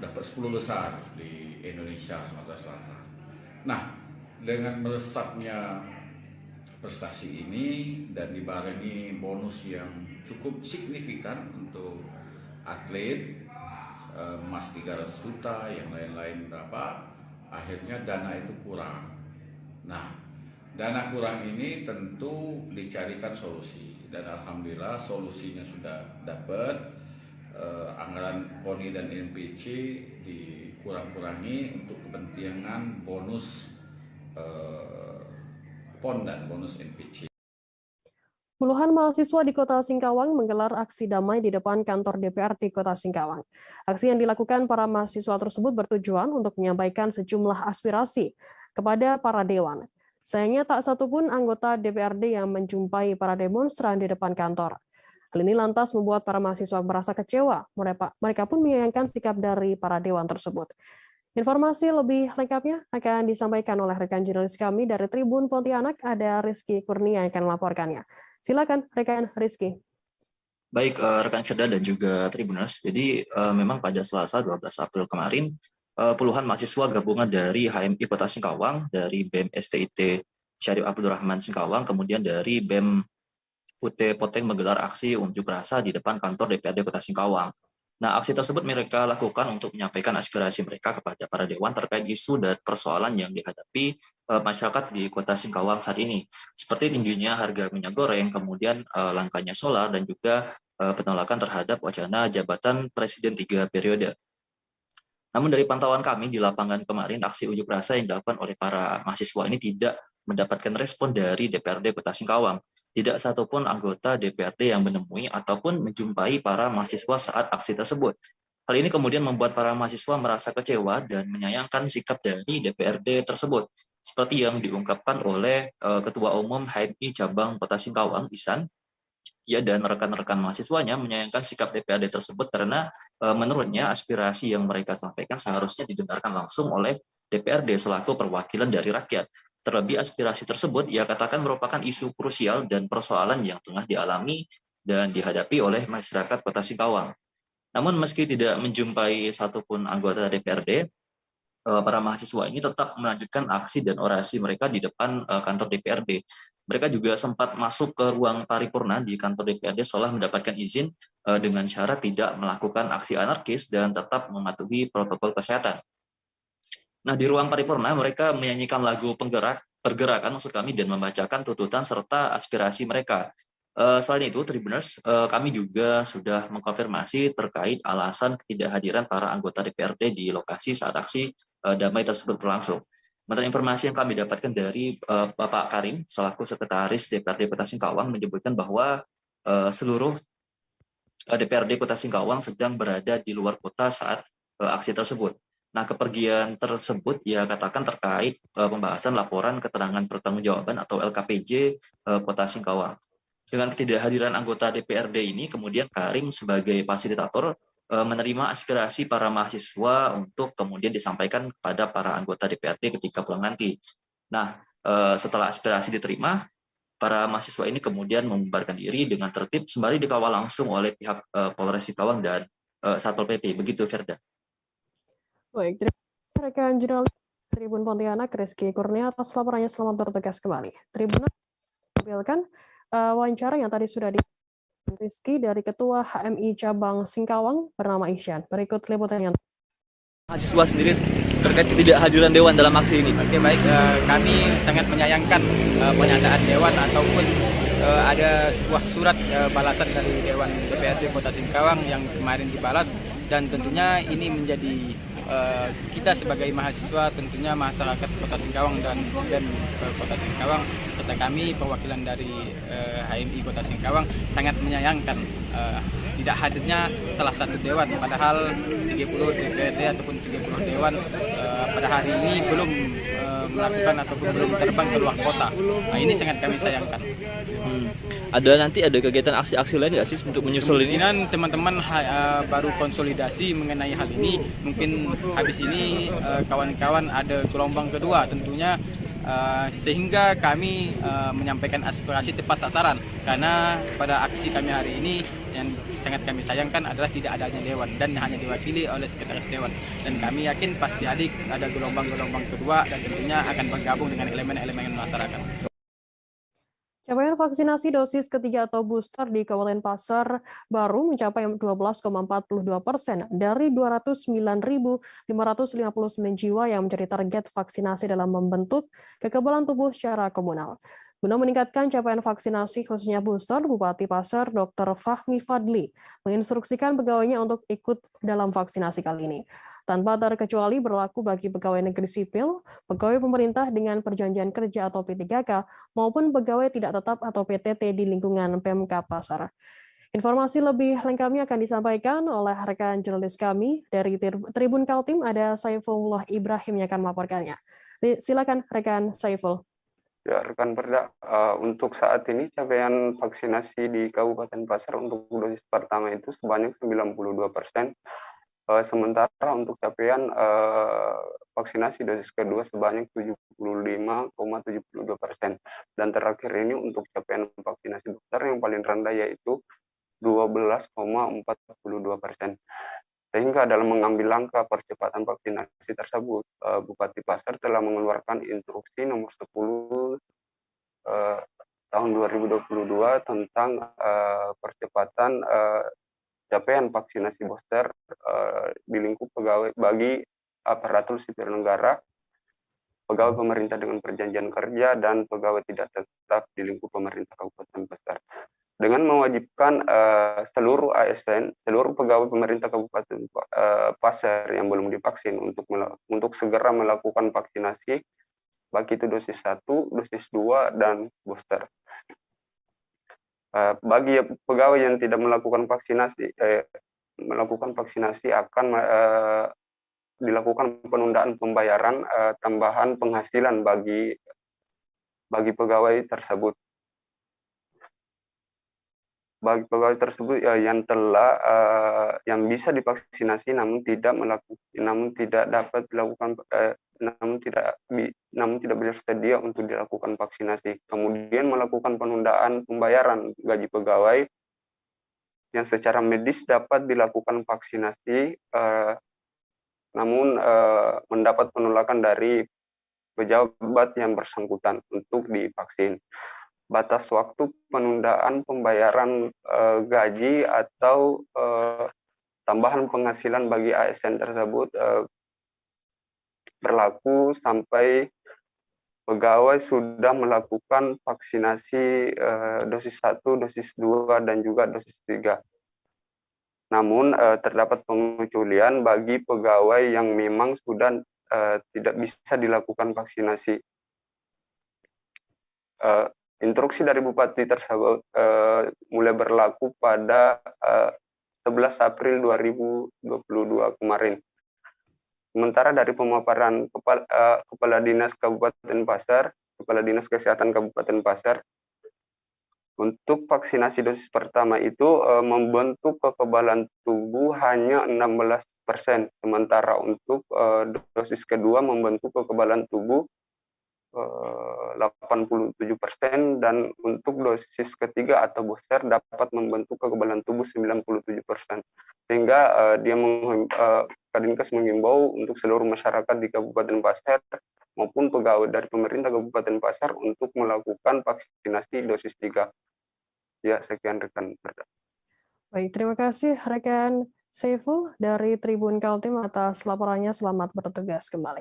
dapat 10 besar di Indonesia, Sumatera Selatan. Nah, dengan melesatnya prestasi ini dan dibarengi bonus yang cukup signifikan untuk atlet, emas 300 juta, yang lain-lain berapa, akhirnya dana itu kurang. Nah, dana kurang ini tentu dicarikan solusi, dan alhamdulillah solusinya sudah dapat. Anggaran KONI dan NPC dikurang-kurangi untuk kepentingan bonus PON dan bonus NPC. Puluhan mahasiswa di Kota Singkawang menggelar aksi damai di depan kantor DPRD Kota Singkawang. Aksi yang dilakukan para mahasiswa tersebut bertujuan untuk menyampaikan sejumlah aspirasi kepada para dewan. Sayangnya tak satupun anggota DPRD yang menjumpai para demonstran di depan kantor. Hal ini lantas membuat para mahasiswa merasa kecewa. Mereka pun menyayangkan sikap dari para dewan tersebut. Informasi lebih lengkapnya akan disampaikan oleh rekan jurnalis kami dari Tribun Pontianak, ada Rizky Kurnia yang akan melaporkannya. Silakan rekan Rizky. Baik, rekan Cerda dan juga Tribuners. Jadi memang pada Selasa 12 April kemarin, puluhan mahasiswa gabungan dari HMI Kota Singkawang, dari BEM STIT Syarif Abdurrahman Singkawang, kemudian dari BEM UT Poteng menggelar aksi unjuk rasa di depan kantor DPRD Kota Singkawang. Nah, aksi tersebut mereka lakukan untuk menyampaikan aspirasi mereka kepada para dewan terkait isu dan persoalan yang dihadapi masyarakat di Kota Singkawang saat ini, seperti tingginya harga minyak goreng, kemudian langkanya solar, dan juga penolakan terhadap wacana jabatan Presiden 3 periode. Namun dari pantauan kami di lapangan kemarin, aksi unjuk rasa yang dilakukan oleh para mahasiswa ini tidak mendapatkan respon dari DPRD Kota Singkawang. Tidak satupun anggota DPRD yang menemui ataupun menjumpai para mahasiswa saat aksi tersebut. Hal ini kemudian membuat para mahasiswa merasa kecewa dan menyayangkan sikap dari DPRD tersebut, seperti yang diungkapkan oleh Ketua Umum HMI Cabang Kota Singkawang, Ihsan. Ya, dan rekan-rekan mahasiswanya menyayangkan sikap DPRD tersebut karena menurutnya aspirasi yang mereka sampaikan seharusnya didengarkan langsung oleh DPRD selaku perwakilan dari rakyat. Terlebih aspirasi tersebut ia katakan merupakan isu krusial dan persoalan yang tengah dialami dan dihadapi oleh masyarakat Kota Singkawang. Namun meski tidak menjumpai satupun anggota DPRD, para mahasiswa ini tetap melanjutkan aksi dan orasi mereka di depan kantor DPRD. Mereka juga sempat masuk ke ruang paripurna di kantor DPRD setelah mendapatkan izin dengan syarat tidak melakukan aksi anarkis dan tetap mematuhi protokol kesehatan. Nah, di ruang paripurna mereka menyanyikan lagu pergerakan maksud kami dan membacakan tuntutan serta aspirasi mereka. Selain itu, Tribuners, kami juga sudah mengkonfirmasi terkait alasan ketidakhadiran para anggota DPRD di lokasi saat aksi damai tersebut berlangsung. Menurut informasi yang kami dapatkan dari Bapak Karim, selaku Sekretaris DPRD Kota Singkawang, menyebutkan bahwa seluruh DPRD Kota Singkawang sedang berada di luar kota saat aksi tersebut. Nah, kepergian tersebut ia katakan terkait pembahasan laporan keterangan pertanggungjawaban atau LKPJ Kota Singkawang. Dengan ketidakhadiran anggota DPRD ini, kemudian Karim sebagai fasilitator menerima aspirasi para mahasiswa untuk kemudian disampaikan kepada para anggota DPRD ketika pulang nanti. Nah, setelah aspirasi diterima, para mahasiswa ini kemudian membubarkan diri dengan tertib sembari dikawal langsung oleh pihak Polres Singkawang dan Satpol PP. Begitu, Firda. Baik, terima kasih rekan jurnalis Tribun Pontianak, Rizky Kurnia atas laporannya. Selamat bertugas kembali. Tribun tampilkan wawancara yang tadi sudah di Rizky dari Ketua HMI Cabang Singkawang bernama Isyan. Berikut liputannya. Mahasiswa sendiri terkait ketidakhadiran Dewan dalam aksi ini. Oke, baik, kami sangat menyayangkan pernyataan Dewan ataupun ada sebuah surat balasan dari Dewan DPRD Kota Singkawang yang kemarin dibalas, dan tentunya ini menjadi kita sebagai mahasiswa, tentunya masyarakat Kota Singkawang dan Kota Singkawang serta kami perwakilan dari HMI Kota Singkawang sangat menyayangkan tidak hadirnya salah satu dewan, padahal 30 DPRD ataupun 30 dewan pada hari ini belum melakukan ataupun belum terbang ke luar kota. Nah, ini sangat kami sayangkan. Nanti ada kegiatan aksi-aksi lain nggak sih untuk menyusul ini? Kemungkinan teman-teman baru konsolidasi mengenai hal ini. Mungkin habis ini kawan-kawan ada gelombang kedua tentunya, sehingga kami menyampaikan aspirasi tepat sasaran. Karena pada aksi kami hari ini yang sangat kami sayangkan adalah tidak adanya dewan dan hanya diwakili oleh sekretaris dewan. Dan kami yakin pasti ada gelombang-gelombang kedua dan tentunya akan bergabung dengan elemen-elemen masyarakat. Capaian vaksinasi dosis ketiga atau booster di Kabupaten Pasar Baru mencapai 12,42% dari 209.559 jiwa yang menjadi target vaksinasi dalam membentuk kekebalan tubuh secara komunal. Guna meningkatkan capaian vaksinasi khususnya booster, Bupati Pasar Dr. Fahmi Fadli menginstruksikan pegawainya untuk ikut dalam vaksinasi kali ini. Tanpa terkecuali berlaku bagi pegawai negeri sipil, pegawai pemerintah dengan perjanjian kerja atau P3K, maupun pegawai tidak tetap atau PTT di lingkungan Pemkab Pasar. Informasi lebih lengkapnya akan disampaikan oleh rekan jurnalis kami dari Tribun Kaltim, ada Saifullah Ibrahim yang akan melaporkannya. Silakan rekan Saiful. Ya, rekan Perda, untuk saat ini capaian vaksinasi di Kabupaten Pasar untuk dosis pertama itu sebanyak 92%. Sementara untuk capaian vaksinasi dosis kedua sebanyak 75,72%. Dan terakhir ini untuk capaian vaksinasi booster yang paling rendah yaitu 12,42%. Sehingga dalam mengambil langkah percepatan vaksinasi tersebut, Bupati Pasar telah mengeluarkan instruksi nomor 10 tahun 2022 tentang percepatan capaian vaksinasi booster di lingkup pegawai bagi aparatur sipil negara, pegawai pemerintah dengan perjanjian kerja, dan pegawai tidak tetap di lingkup pemerintah Kabupaten Pasar. Dengan mewajibkan seluruh ASN, seluruh pegawai pemerintah Kabupaten Pasar yang belum divaksin untuk segera melakukan vaksinasi, baik itu dosis 1, dosis 2, dan booster. Bagi pegawai yang tidak melakukan vaksinasi akan dilakukan penundaan pembayaran tambahan penghasilan bagi pegawai tersebut. Bagi pegawai tersebut yang bisa divaksinasi namun tidak bersedia untuk dilakukan vaksinasi, kemudian melakukan penundaan pembayaran gaji pegawai yang secara medis dapat dilakukan vaksinasi namun mendapat penolakan dari pejabat yang bersangkutan untuk divaksin. Batas waktu penundaan pembayaran gaji atau tambahan penghasilan bagi ASN tersebut berlaku sampai pegawai sudah melakukan vaksinasi dosis 1, dosis 2, dan juga dosis 3. Namun terdapat pengecualian bagi pegawai yang memang sudah tidak bisa dilakukan vaksinasi. Instruksi dari Bupati tersebut mulai berlaku pada 11 April 2022 kemarin. Sementara dari pemaparan Kepala Dinas Kabupaten Pasar, Kepala Dinas Kesehatan Kabupaten Pasar, untuk vaksinasi dosis pertama itu membentuk kekebalan tubuh hanya 16%, sementara untuk dosis kedua membentuk kekebalan tubuh 87%, dan untuk dosis ketiga atau booster dapat membentuk kekebalan tubuh 97%. Sehingga Kadinkes menghimbau untuk seluruh masyarakat di Kabupaten Pasar maupun pegawai dari pemerintah Kabupaten Pasar untuk melakukan vaksinasi dosis 3. Ya, sekian rekan. Baik, terima kasih rekan Saiful dari Tribun Kaltim atas laporannya. Selamat bertugas kembali.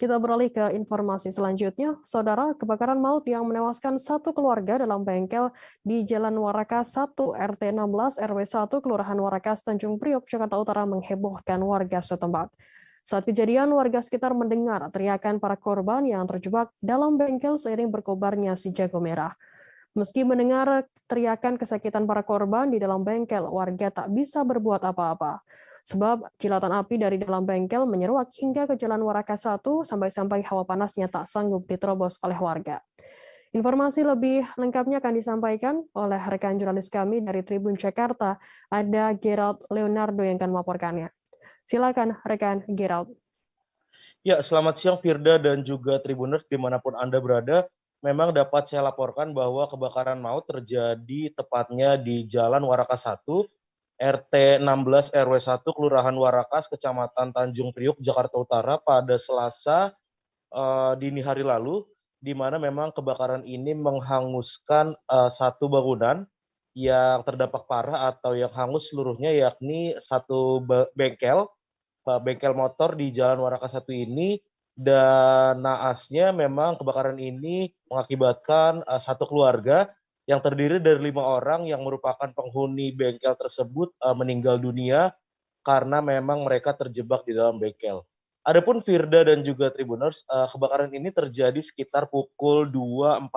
Kita beralih ke informasi selanjutnya. Saudara, kebakaran maut yang menewaskan satu keluarga dalam bengkel di Jalan Warakas 1 RT 16 RW 1 Kelurahan Warakas Tanjung Priok, Jakarta Utara menghebohkan warga setempat. Saat kejadian, warga sekitar mendengar teriakan para korban yang terjebak dalam bengkel seiring berkobarnya si jago merah. Meski mendengar teriakan kesakitan para korban di dalam bengkel, warga tak bisa berbuat apa-apa. Sebab kilatan api dari dalam bengkel menyeruak hingga ke Jalan Warakas 1 sampai-sampai hawa panasnya tak sanggup diterobos oleh warga. Informasi lebih lengkapnya akan disampaikan oleh rekan jurnalis kami dari Tribun Jakarta, ada Gerald Leonardo yang akan melaporkannya. Silakan rekan Gerald. Ya, selamat siang Firda dan juga Tribuners dimanapun Anda berada. Memang dapat saya laporkan bahwa kebakaran maut terjadi tepatnya di Jalan Warakas 1, RT 16 RW 1, Kelurahan Warakas, Kecamatan Tanjung Priok, Jakarta Utara pada Selasa dini hari lalu, di mana memang kebakaran ini menghanguskan satu bangunan yang terdampak parah atau yang hangus seluruhnya, yakni satu bengkel motor di Jalan Warakas 1 ini. Dan naasnya memang kebakaran ini mengakibatkan satu keluarga yang terdiri dari 5 orang yang merupakan penghuni bengkel tersebut meninggal dunia karena memang mereka terjebak di dalam bengkel. Adapun Firda dan juga Tribuners, kebakaran ini terjadi sekitar pukul 2.40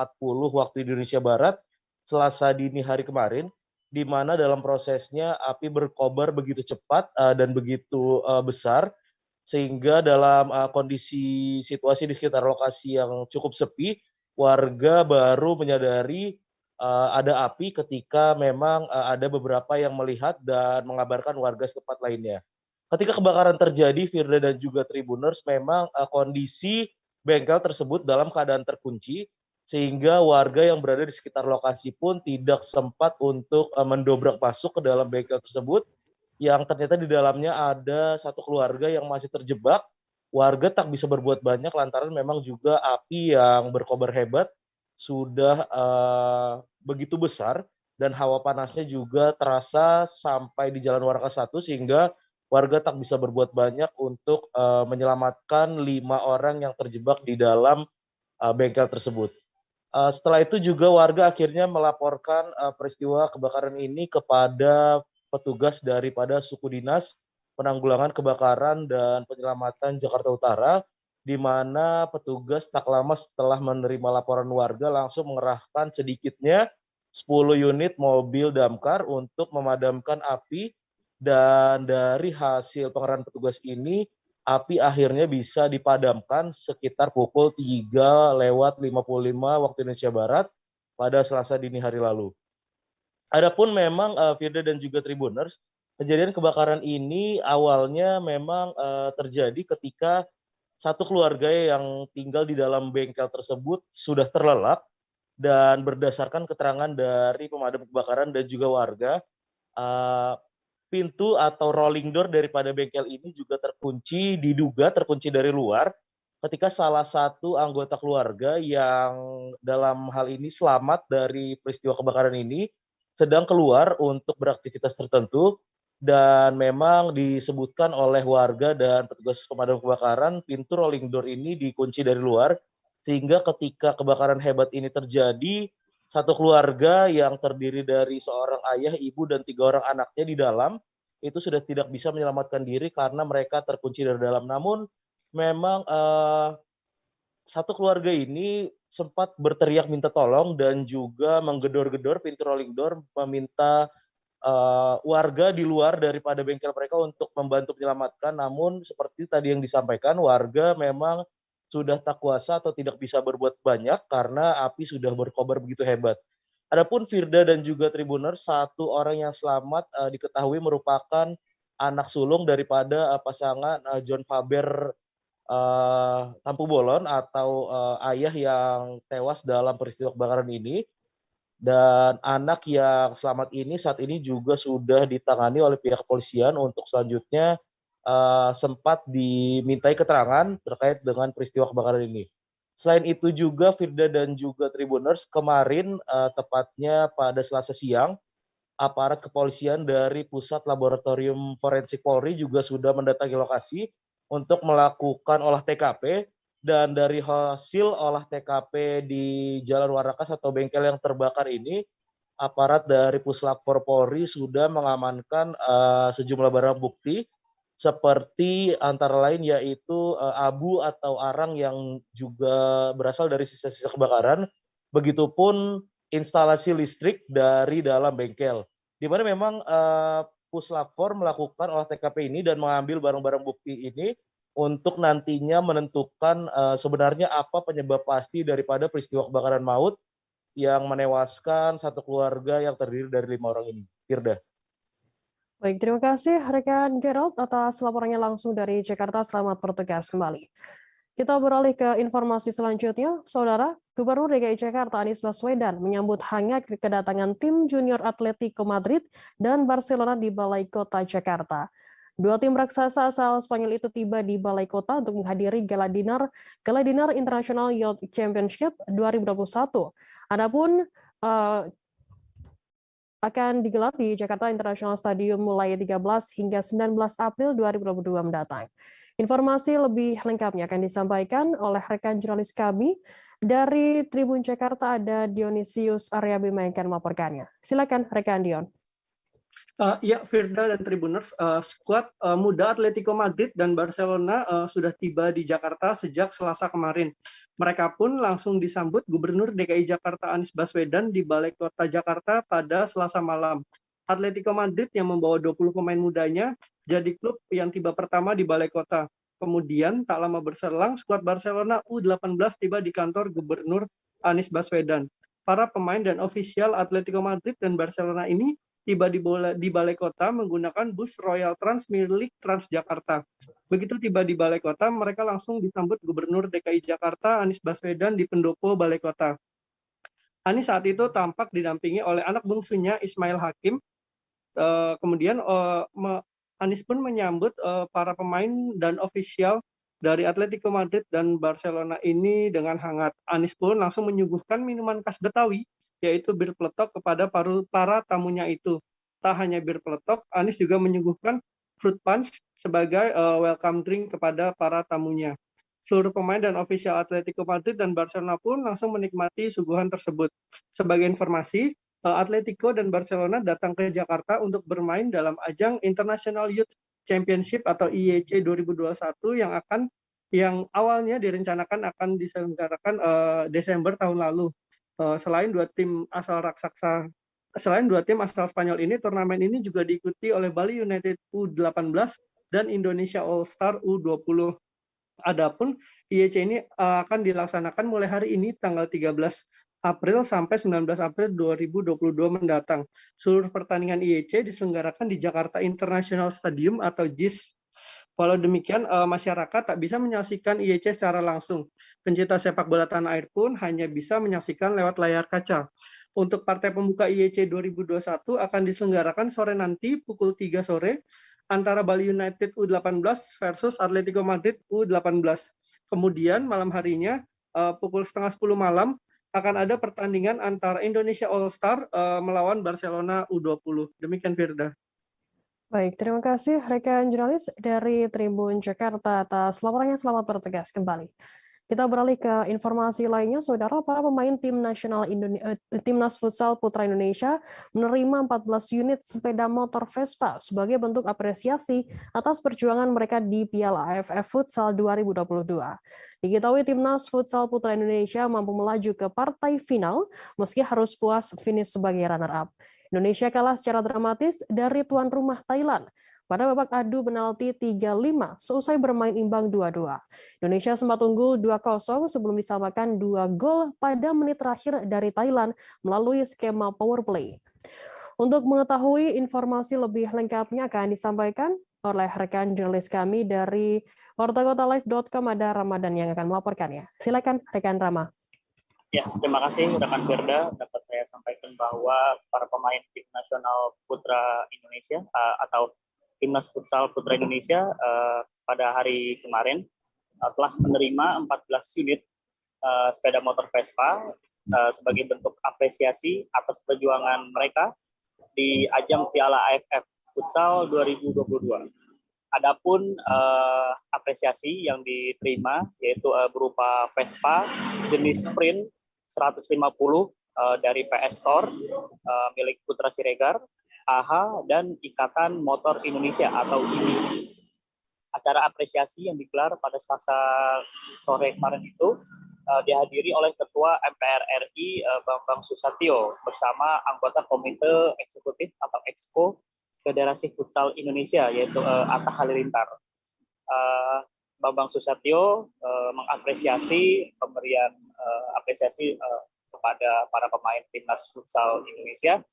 waktu Indonesia Barat Selasa dini hari kemarin, di mana dalam prosesnya api berkobar begitu cepat dan begitu besar, sehingga dalam kondisi situasi di sekitar lokasi yang cukup sepi, warga baru menyadari ada api ketika memang ada beberapa yang melihat dan mengabarkan warga setempat lainnya. Ketika kebakaran terjadi, Firda dan juga Tribuners, memang kondisi bengkel tersebut dalam keadaan terkunci, sehingga warga yang berada di sekitar lokasi pun tidak sempat untuk mendobrak masuk ke dalam bengkel tersebut, yang ternyata di dalamnya ada satu keluarga yang masih terjebak. Warga tak bisa berbuat banyak lantaran memang juga api yang berkobar hebat sudah begitu besar dan hawa panasnya juga terasa sampai di Jalan Warakas 1, sehingga warga tak bisa berbuat banyak untuk menyelamatkan 5 orang yang terjebak di dalam bengkel tersebut. Setelah itu juga warga akhirnya melaporkan peristiwa kebakaran ini kepada petugas daripada Suku Dinas Penanggulangan Kebakaran dan Penyelamatan Jakarta Utara, di mana petugas tak lama setelah menerima laporan warga langsung mengerahkan sedikitnya 10 unit mobil damkar untuk memadamkan api, dan dari hasil pengerahan petugas ini, api akhirnya bisa dipadamkan sekitar pukul 3:55 waktu Indonesia Barat pada Selasa dini hari lalu. Adapun memang Firda dan juga Tribuners, kejadian kebakaran ini awalnya memang terjadi ketika satu keluarga yang tinggal di dalam bengkel tersebut sudah terlelap, dan berdasarkan keterangan dari pemadam kebakaran dan juga warga, pintu atau rolling door daripada bengkel ini juga terkunci, diduga terkunci dari luar, ketika salah satu anggota keluarga yang dalam hal ini selamat dari peristiwa kebakaran ini sedang keluar untuk beraktivitas tertentu, dan memang disebutkan oleh warga dan petugas pemadam kebakaran pintu rolling door ini dikunci dari luar, sehingga ketika kebakaran hebat ini terjadi, satu keluarga yang terdiri dari seorang ayah, ibu, dan 3 orang anaknya di dalam itu sudah tidak bisa menyelamatkan diri karena mereka terkunci dari dalam. Namun memang satu keluarga ini sempat berteriak minta tolong dan juga menggedor-gedor pintu rolling door meminta warga di luar daripada bengkel mereka untuk membantu menyelamatkan. Namun seperti tadi yang disampaikan, warga memang sudah tak kuasa atau tidak bisa berbuat banyak karena api sudah berkobar begitu hebat. Adapun Firda dan juga Tribuners, satu orang yang selamat diketahui merupakan anak sulung daripada pasangan John Faber Tampu Bolon atau ayah yang tewas dalam peristiwa kebakaran ini. Dan anak yang selamat ini saat ini juga sudah ditangani oleh pihak kepolisian untuk selanjutnya sempat dimintai keterangan terkait dengan peristiwa kebakaran ini. Selain itu juga Firda dan juga Tribuners, kemarin tepatnya pada Selasa siang, aparat kepolisian dari Pusat Laboratorium Forensik Polri juga sudah mendatangi lokasi untuk melakukan olah TKP. Dan dari hasil olah TKP di Jalan Warakas atau bengkel yang terbakar ini, aparat dari Puslapor Polri sudah mengamankan sejumlah barang bukti seperti antara lain yaitu abu atau arang yang juga berasal dari sisa-sisa kebakaran, begitupun instalasi listrik dari dalam bengkel. Di mana memang Puslapor melakukan olah TKP ini dan mengambil barang-barang bukti ini untuk nantinya menentukan sebenarnya apa penyebab pasti daripada peristiwa kebakaran maut yang menewaskan satu keluarga yang terdiri dari 5 orang ini. Firda. Baik, terima kasih rekan Gerald atas laporannya langsung dari Jakarta. Selamat bertugas kembali. Kita beralih ke informasi selanjutnya. Saudara, Gubernur DKI Jakarta Anies Baswedan menyambut hangat kedatangan tim junior Atletico Madrid dan Barcelona di Balai Kota Jakarta. 2 tim raksasa asal Spanyol itu tiba di Balai Kota untuk menghadiri Gala Dinner International Youth Championship 2021. Adapun akan digelar di Jakarta International Stadium mulai 13 hingga 19 April 2022 mendatang. Informasi lebih lengkapnya akan disampaikan oleh rekan jurnalis kami dari Tribun Jakarta, ada Dionysius Arya Bima yang akan melaporkannya. Silakan rekan Dion. Ya, Firda dan Tribuners, skuad muda Atletico Madrid dan Barcelona sudah tiba di Jakarta sejak Selasa kemarin. Mereka pun langsung disambut Gubernur DKI Jakarta Anies Baswedan di Balai Kota Jakarta pada Selasa malam. Atletico Madrid yang membawa 20 pemain mudanya jadi klub yang tiba pertama di Balai Kota. Kemudian tak lama berselang, skuad Barcelona U18 tiba di kantor Gubernur Anies Baswedan. Para pemain dan ofisial Atletico Madrid dan Barcelona ini tiba di Balai Kota menggunakan bus Royal Trans milik Transjakarta. Begitu tiba di Balai Kota, mereka langsung disambut Gubernur DKI Jakarta Anies Baswedan di pendopo Balai Kota. Anies saat itu tampak didampingi oleh anak bungsunya Ismail Hakim. Kemudian Anies pun menyambut para pemain dan ofisial dari Atletico Madrid dan Barcelona ini dengan hangat. Anies pun langsung menyuguhkan minuman khas Betawi, yaitu bir peletok kepada para tamunya itu. Tak hanya bir peletok, Anies juga menyuguhkan fruit punch sebagai welcome drink kepada para tamunya. Seluruh pemain dan ofisial Atletico Madrid dan Barcelona pun langsung menikmati suguhan tersebut. Sebagai informasi, Atletico dan Barcelona datang ke Jakarta untuk bermain dalam ajang International Youth Championship atau IYC 2021 yang awalnya direncanakan akan diselenggarakan Desember tahun lalu. Selain dua tim asal Spanyol ini, turnamen ini juga diikuti oleh Bali United U18 dan Indonesia All Star U20. Adapun IYC ini akan dilaksanakan mulai hari ini tanggal 13 April sampai 19 April 2022 mendatang. Seluruh pertandingan IYC diselenggarakan di Jakarta International Stadium atau JIS. Walau demikian, masyarakat tak bisa menyaksikan IYC secara langsung. Pencinta sepak bola tanah air pun hanya bisa menyaksikan lewat layar kaca. Untuk partai pembuka IYC 2021 akan diselenggarakan sore nanti pukul 3 sore antara Bali United U18 versus Atletico Madrid U18. Kemudian malam harinya pukul 9:30 malam akan ada pertandingan antara Indonesia All Star melawan Barcelona U20. Demikian Firda. Baik, terima kasih rekan jurnalis dari Tribun Jakarta atas laporannya. Selamat bertugas kembali. Kita beralih ke informasi lainnya, saudara. Para pemain Timnas Futsal Putra Indonesia menerima 14 unit sepeda motor Vespa sebagai bentuk apresiasi atas perjuangan mereka di Piala AFF Futsal 2022. Diketahui Timnas Futsal Putra Indonesia mampu melaju ke partai final meski harus puas finish sebagai runner-up. Indonesia kalah secara dramatis dari tuan rumah Thailand pada babak adu penalti 3-5 seusai bermain imbang 2-2. Indonesia sempat unggul 2-0 sebelum disamakan 2 gol pada menit terakhir dari Thailand melalui skema power play. Untuk mengetahui informasi lebih lengkapnya akan disampaikan oleh rekan jurnalis kami dari wartakotalive.com, ada Ramadan yang akan melaporkannya. Silakan rekan Rama. Ya, terima kasih rekan Firda. Dapat saya sampaikan bahwa para pemain tim nasional putra Indonesia atau Timnas Futsal Putra Indonesia pada hari kemarin telah menerima 14 unit sepeda motor Vespa sebagai bentuk apresiasi atas perjuangan mereka di ajang Piala AFF Futsal 2022. Adapun apresiasi yang diterima yaitu berupa Vespa jenis sprint 150 dari PS Store milik Putra Siregar, AHA, dan Ikatan Motor Indonesia atau IMI. Acara apresiasi yang digelar pada Selasa sore kemarin itu dihadiri oleh Ketua MPR RI Bambang Susatyo bersama anggota Komite Eksekutif atau Exco Federasi Futsal Indonesia yaitu Atta Halilintar. Bambang Susatyo mengapresiasi pemberian apresiasi kepada para pemain Timnas Futsal Indonesia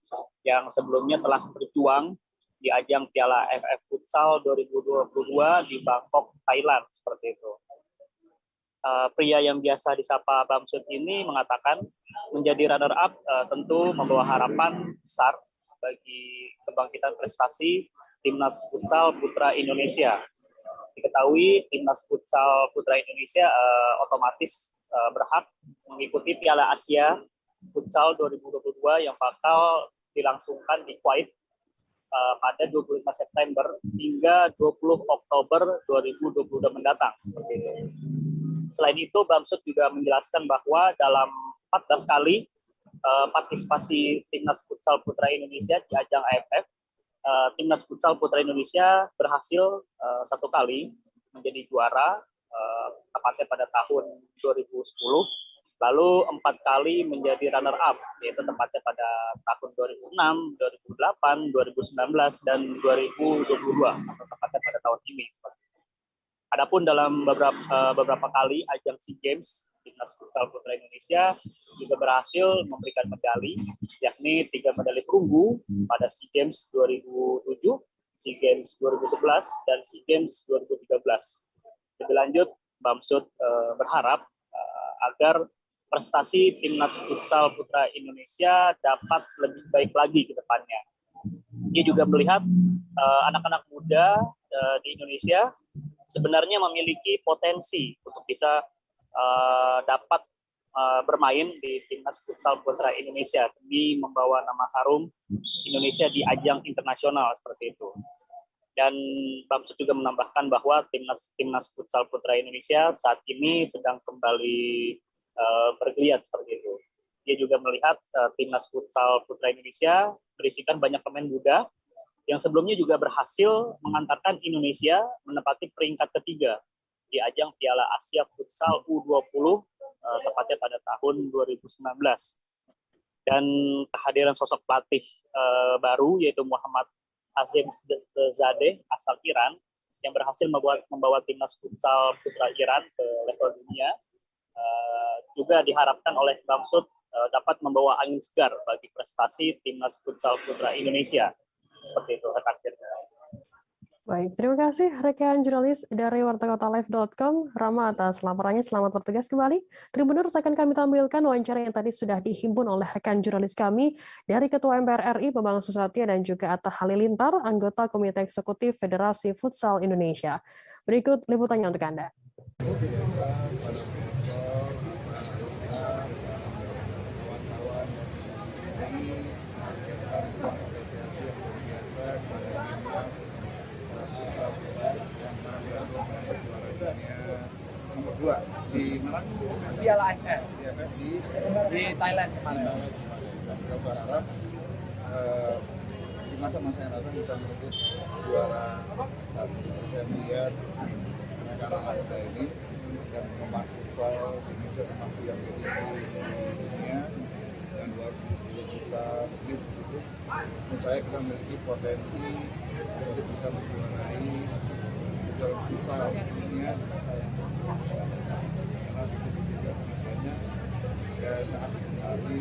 yang sebelumnya telah berjuang di ajang Piala AFF Futsal 2022 di Bangkok, Thailand, seperti itu. Pria yang biasa disapa Bamsud ini mengatakan menjadi runner-up tentu membawa harapan besar bagi kebangkitan prestasi Timnas Futsal Putra Indonesia. Diketahui Timnas Futsal Putra Indonesia otomatis berhak mengikuti Piala Asia Futsal 2022 yang bakal dilangsungkan di Kuwait pada 25 September hingga 20 Oktober 2022 mendatang. Seperti itu. Selain itu, Bamsud juga menjelaskan bahwa dalam 14 kali partisipasi Timnas Futsal Putra Indonesia di ajang AFF, Timnas Futsal Putra Indonesia berhasil 1 kali menjadi juara, tepatnya pada tahun 2010, lalu 4 kali menjadi runner-up, yaitu tepatnya pada tahun 2006, 2008, 2019, dan 2022, atau tepatnya pada tahun ini. Adapun dalam beberapa kali ajang SEA Games, Timnas Futsal Putra Indonesia juga berhasil memberikan medali, yakni 3 medali perunggu pada SEA Games 2007, SEA Games 2011, dan SEA Games 2013. Lebih lanjut, Bamsud berharap agar prestasi Timnas Futsal Putra Indonesia dapat lebih baik lagi ke depannya. Dia juga melihat anak-anak muda di Indonesia sebenarnya memiliki potensi untuk bisa dapat bermain di Timnas Futsal Putra Indonesia demi membawa nama harum Indonesia di ajang internasional seperti itu. Dan Bamsud juga menambahkan bahwa Timnas Futsal Putra Indonesia saat ini sedang kembali bergeliat seperti itu. Dia juga melihat Timnas Futsal Putra Indonesia berisikan banyak pemain muda yang sebelumnya juga berhasil mengantarkan Indonesia menempati peringkat ketiga di ajang Piala Asia Futsal U20 tepatnya pada tahun 2019. Dan kehadiran sosok pelatih baru yaitu Muhammad Azim Zadeh asal Iran yang berhasil membawa Timnas Futsal Putra Iran ke level dunia juga diharapkan oleh Bamsud dapat membawa angin segar bagi prestasi Timnas Futsal Putra Indonesia. Seperti itu, rekan Firda. Baik, terima kasih rekan jurnalis dari wartakotalive.com, Rama, atas laporannya. Selamat bertugas kembali. Tribuners, akan kami tampilkan wawancara yang tadi sudah dihimpun oleh rekan jurnalis kami dari Ketua MPR RI Bambang Susatyo dan juga Atta Halilintar, anggota Komite Eksekutif Federasi Futsal Indonesia. Berikut liputannya untuk Anda. Dari Piala AFF di Thailand kemarin. Kita berharap di masa-masa yang datang bisa merebut juara satu. Saya melihat anak-anak muda ini yang mengembangkan futsal di Indonesia termasuk yang tinggi di dunia dan 270 juta lebih itu. Menurut saya kita memiliki potensi untuk bisa menjuarai juara futsal dunia. Karena itu juga sebenarnya saya sangat menyadari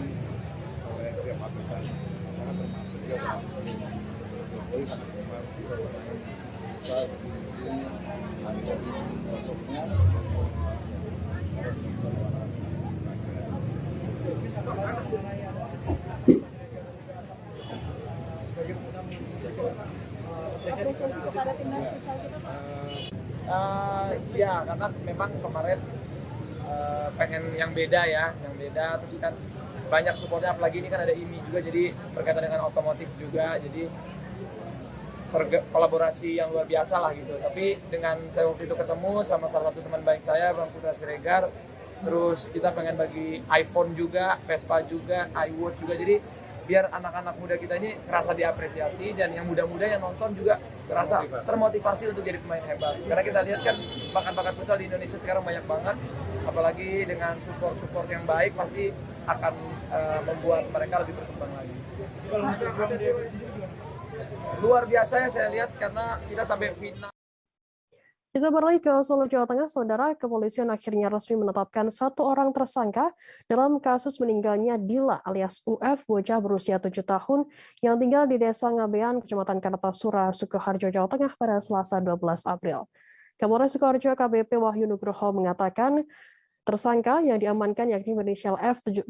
oleh setiap lapisan, sangat termasuk juga dalam Jokowi sangat membantu kalau main futsal berfungsi hari dari masuknya apresiasi kepada timnas futsal kita, Pak? Ya, karena memang kemarin pengen yang beda ya, terus kan banyak supportnya, apalagi ini kan ada IMI juga, jadi berkaitan dengan otomotif juga, jadi kolaborasi yang luar biasa lah gitu. Tapi dengan saya waktu itu ketemu sama salah satu teman baik saya, Bang Putra Siregar, terus kita pengen bagi iPhone juga, Vespa juga, iWatch juga, jadi biar anak-anak muda kita ini kerasa diapresiasi, dan yang muda-muda yang nonton juga kerasa termotivasi untuk jadi pemain hebat. Karena kita lihat kan bakat-bakat futsal di Indonesia sekarang banyak banget, apalagi dengan support yang baik pasti akan membuat mereka lebih berkembang lagi. Luar biasa yang saya lihat karena kita sampai final. Kita beralih ke Solo, Jawa Tengah, Saudara. Kepolisian akhirnya resmi menetapkan 1 orang tersangka dalam kasus meninggalnya Dila alias UF, bocah berusia 7 tahun yang tinggal di Desa Ngabean, Kecamatan Kartasura, Sukoharjo, Jawa Tengah pada Selasa 12 April. Kapolres Sukoharjo KBP Wahyu Nugroho mengatakan tersangka yang diamankan yakni berinisial F, 18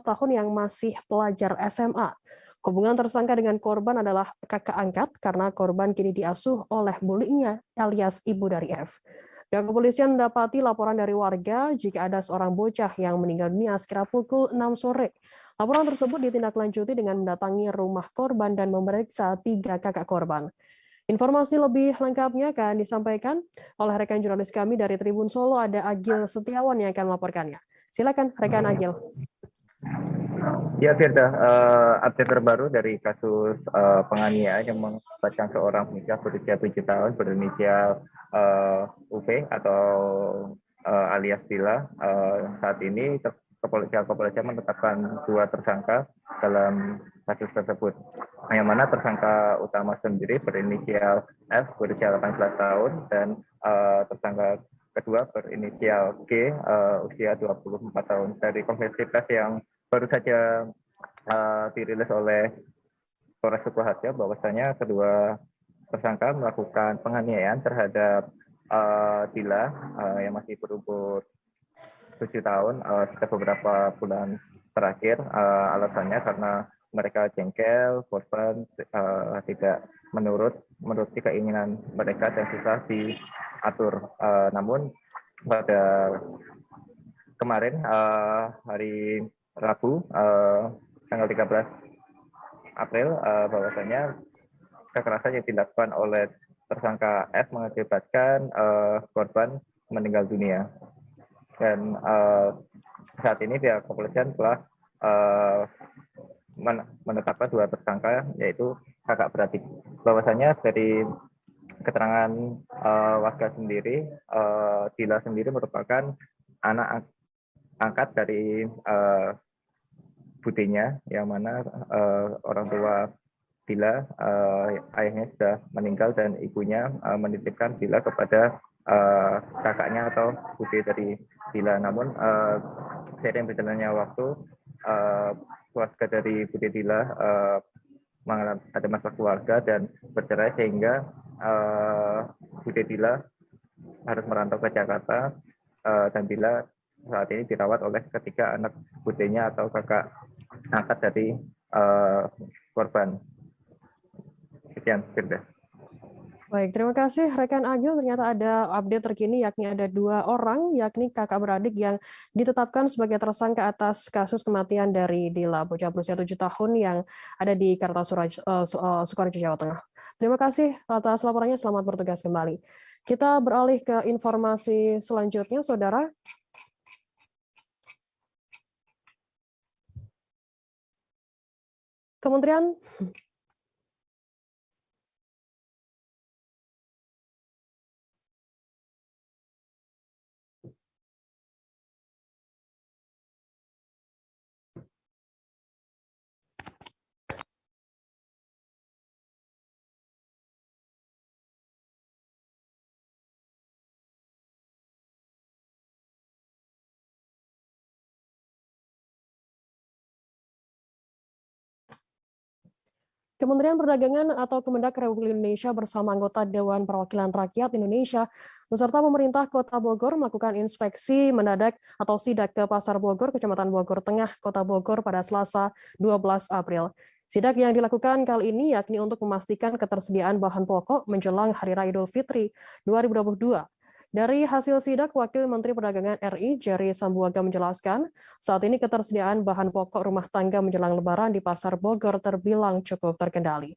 tahun yang masih pelajar SMA. Hubungan tersangka dengan korban adalah kakak angkat karena korban kini diasuh oleh bulinya alias ibu dari F. Pihak kepolisian mendapati laporan dari warga jika ada seorang bocah yang meninggal dunia sekira pukul 6 sore. Laporan tersebut ditindaklanjuti dengan mendatangi rumah korban dan memeriksa 3 kakak korban. Informasi lebih lengkapnya akan disampaikan oleh rekan jurnalis kami dari Tribun Solo, ada Agil Setiawan yang akan melaporkannya. Silakan rekan Agil. Ya, Firda, update terbaru dari kasus penganiayaan yang melibatkan seorang pemuda berusia 7 tahun berinisial UV atau alias Dila. Saat ini kepolisian menetapkan 2 tersangka dalam kasus tersebut. Yang mana tersangka utama sendiri berinisial F berusia 18 tahun dan tersangka kedua berinisial G usia 24 tahun. Dari konferensi pers yang baru saja dirilis oleh Polres Sukoharjo bahwasanya kedua tersangka melakukan penganiayaan terhadap Dila yang masih berumur 7 tahun sejak beberapa bulan terakhir. Alasannya karena mereka jengkel, korban tidak menuruti keinginan mereka dan susah diatur. Namun pada kemarin hari Rabu tanggal 13 April bahwasanya kekerasan yang dilakukan oleh tersangka F mengakibatkan korban meninggal dunia. Dan saat ini pihak kepolisian telah menetapkan 2 tersangka yaitu kakak beradik. Bahwasanya dari keterangan warga sendiri, Dila sendiri merupakan anak angkat dari budenya, yang mana orang tua Dila, ayahnya sudah meninggal dan ibunya menitipkan Dila kepada kakaknya atau bude dari Dila. Namun seiring berjalannya waktu, keluarga dari bude Dila ada masalah keluarga dan bercerai sehingga bude Dila harus merantau ke Jakarta dan Dila saat ini dirawat oleh ketiga anak budenya atau kakak angkat dari korban. Sekian, Firda. Baik, terima kasih rekan Agil. Ternyata ada update terkini yakni ada 2 orang yakni kakak beradik yang ditetapkan sebagai tersangka atas kasus kematian dari Dila, bocah berusia 7 tahun yang ada di Kartasura, Sukoharjo, Jawa Tengah. Terima kasih atas laporannya, selamat bertugas kembali. Kita beralih ke informasi selanjutnya, Saudara. Kementerian Kementerian Perdagangan atau Kemendak Republik Indonesia bersama anggota Dewan Perwakilan Rakyat Indonesia beserta pemerintah Kota Bogor melakukan inspeksi mendadak atau sidak ke Pasar Bogor, Kecamatan Bogor Tengah, Kota Bogor pada Selasa 12 April. Sidak yang dilakukan kali ini yakni untuk memastikan ketersediaan bahan pokok menjelang Hari Raya Idul Fitri 2022. Dari hasil sidak, Wakil Menteri Perdagangan RI Jerry Sambuaga menjelaskan, saat ini ketersediaan bahan pokok rumah tangga menjelang Lebaran di Pasar Bogor terbilang cukup terkendali.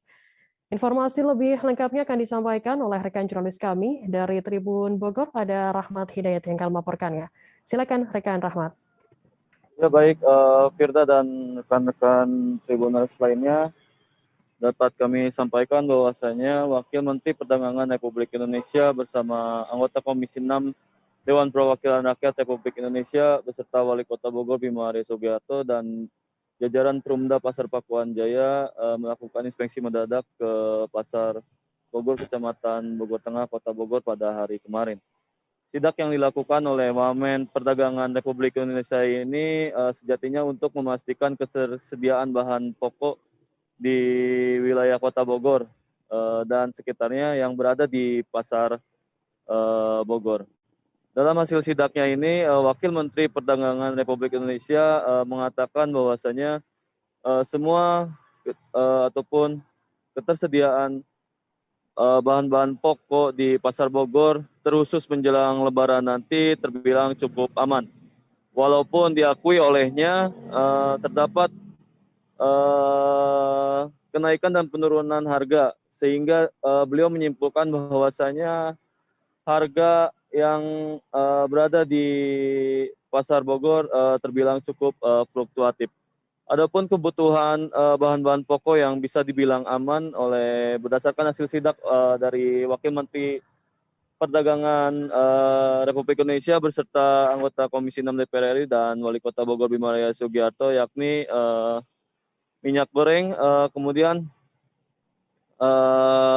Informasi lebih lengkapnya akan disampaikan oleh rekan jurnalis kami dari Tribun Bogor, ada Rahmat Hidayat yang akan melaporkannya. Silakan rekan Rahmat. Ya baik, Firda dan rekan-rekan Tribunalis lainnya, dapat kami sampaikan bahwasanya Wakil Menteri Perdagangan Republik Indonesia bersama anggota Komisi 6 Dewan Perwakilan Rakyat Republik Indonesia beserta Wali Kota Bogor Bima Arya Sugiarto dan jajaran Perumda Pasar Pakuan Jaya melakukan inspeksi mendadak ke Pasar Bogor, Kecamatan Bogor Tengah, Kota Bogor pada hari kemarin. Sidak yang dilakukan oleh Wamen Perdagangan Republik Indonesia ini sejatinya untuk memastikan ketersediaan bahan pokok di wilayah Kota Bogor dan sekitarnya yang berada di Pasar Bogor. Dalam hasil sidaknya ini, Wakil Menteri Perdagangan Republik Indonesia mengatakan bahwasanya semua ataupun ketersediaan bahan-bahan pokok di Pasar Bogor terkhusus menjelang Lebaran nanti terbilang cukup aman. Walaupun diakui olehnya terdapat kenaikan dan penurunan harga, sehingga beliau menyimpulkan bahwasanya harga yang berada di Pasar Bogor terbilang cukup fluktuatif. Adapun kebutuhan bahan-bahan pokok yang bisa dibilang aman oleh berdasarkan hasil sidak dari Wakil Menteri Perdagangan Republik Indonesia beserta anggota Komisi 6 DPR RI dan Wali Kota Bogor Bima Arya Sugiarto, yakni minyak goreng, kemudian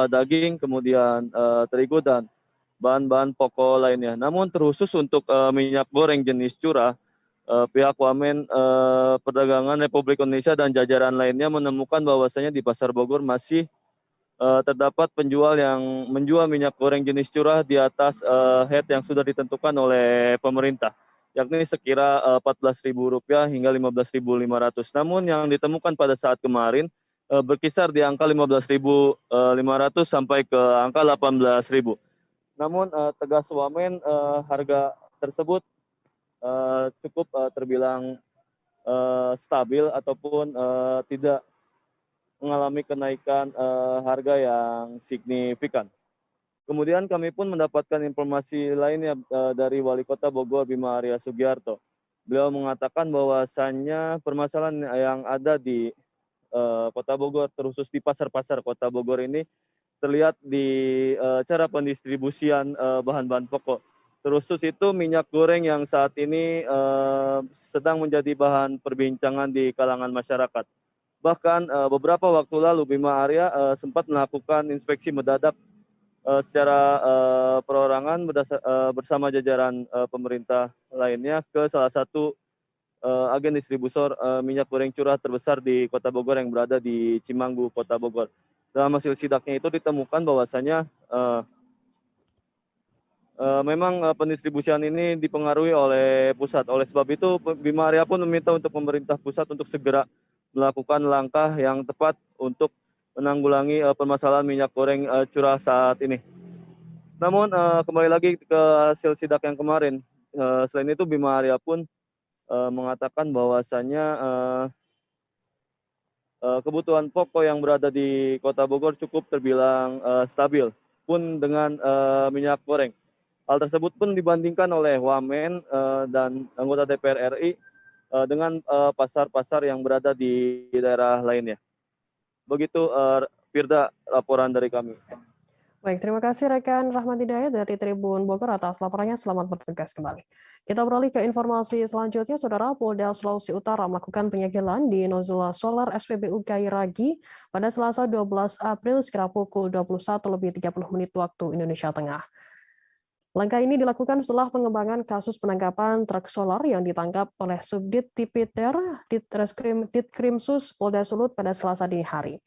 daging, kemudian terigu dan bahan-bahan pokok lainnya. Namun terkhusus untuk minyak goreng jenis curah, pihak Wamen Perdagangan Republik Indonesia dan jajaran lainnya menemukan bahwasanya di Pasar Bogor masih terdapat penjual yang menjual minyak goreng jenis curah di atas head yang sudah ditentukan oleh pemerintah, yakni sekira Rp14.000 hingga Rp15.500. Namun yang ditemukan pada saat kemarin berkisar di angka Rp15.500 sampai ke angka Rp18.000. Namun tegas Wamen, harga tersebut cukup terbilang stabil ataupun tidak mengalami kenaikan harga yang signifikan. Kemudian kami pun mendapatkan informasi lainnya dari Wali Kota Bogor Bima Arya Sugiarto. Beliau mengatakan bahwasannya permasalahan yang ada di Kota Bogor, terkhusus di pasar-pasar Kota Bogor ini, terlihat di cara pendistribusian bahan-bahan pokok. Terkhusus itu minyak goreng yang saat ini sedang menjadi bahan perbincangan di kalangan masyarakat. Bahkan beberapa waktu lalu Bima Arya sempat melakukan inspeksi mendadak secara perorangan bersama jajaran pemerintah lainnya ke salah satu agen distributor minyak goreng curah terbesar di Kota Bogor yang berada di Cimanggu, Kota Bogor. Dalam hasil sidaknya itu ditemukan bahwasanya memang pendistribusian ini dipengaruhi oleh pusat. Oleh sebab itu Bima Arya pun meminta untuk pemerintah pusat untuk segera melakukan langkah yang tepat untuk menanggulangi permasalahan minyak goreng curah saat ini. Namun kembali lagi ke hasil sidak yang kemarin, selain itu Bima Arya pun mengatakan bahwasanya kebutuhan pokok yang berada di Kota Bogor cukup terbilang stabil pun dengan minyak goreng. Hal tersebut pun dibandingkan oleh Wamen dan anggota DPR RI dengan pasar-pasar yang berada di daerah lainnya. Begitu Firda laporan dari kami. Baik, terima kasih rekan Rahmat Hidayat dari Tribun Bogor atas laporannya. Selamat bertugas kembali. Kita beralih ke informasi selanjutnya. Saudara, Polda Sulawesi Utara melakukan penyegelan di nozzle solar SPBU Kairagi pada Selasa 12 April sekira pukul 21.30 waktu Indonesia Tengah. Langkah ini dilakukan setelah pengembangan kasus penangkapan truk solar yang ditangkap oleh Subdit Tipiter Ditkrimsus Polda Sulut pada Selasa dini hari.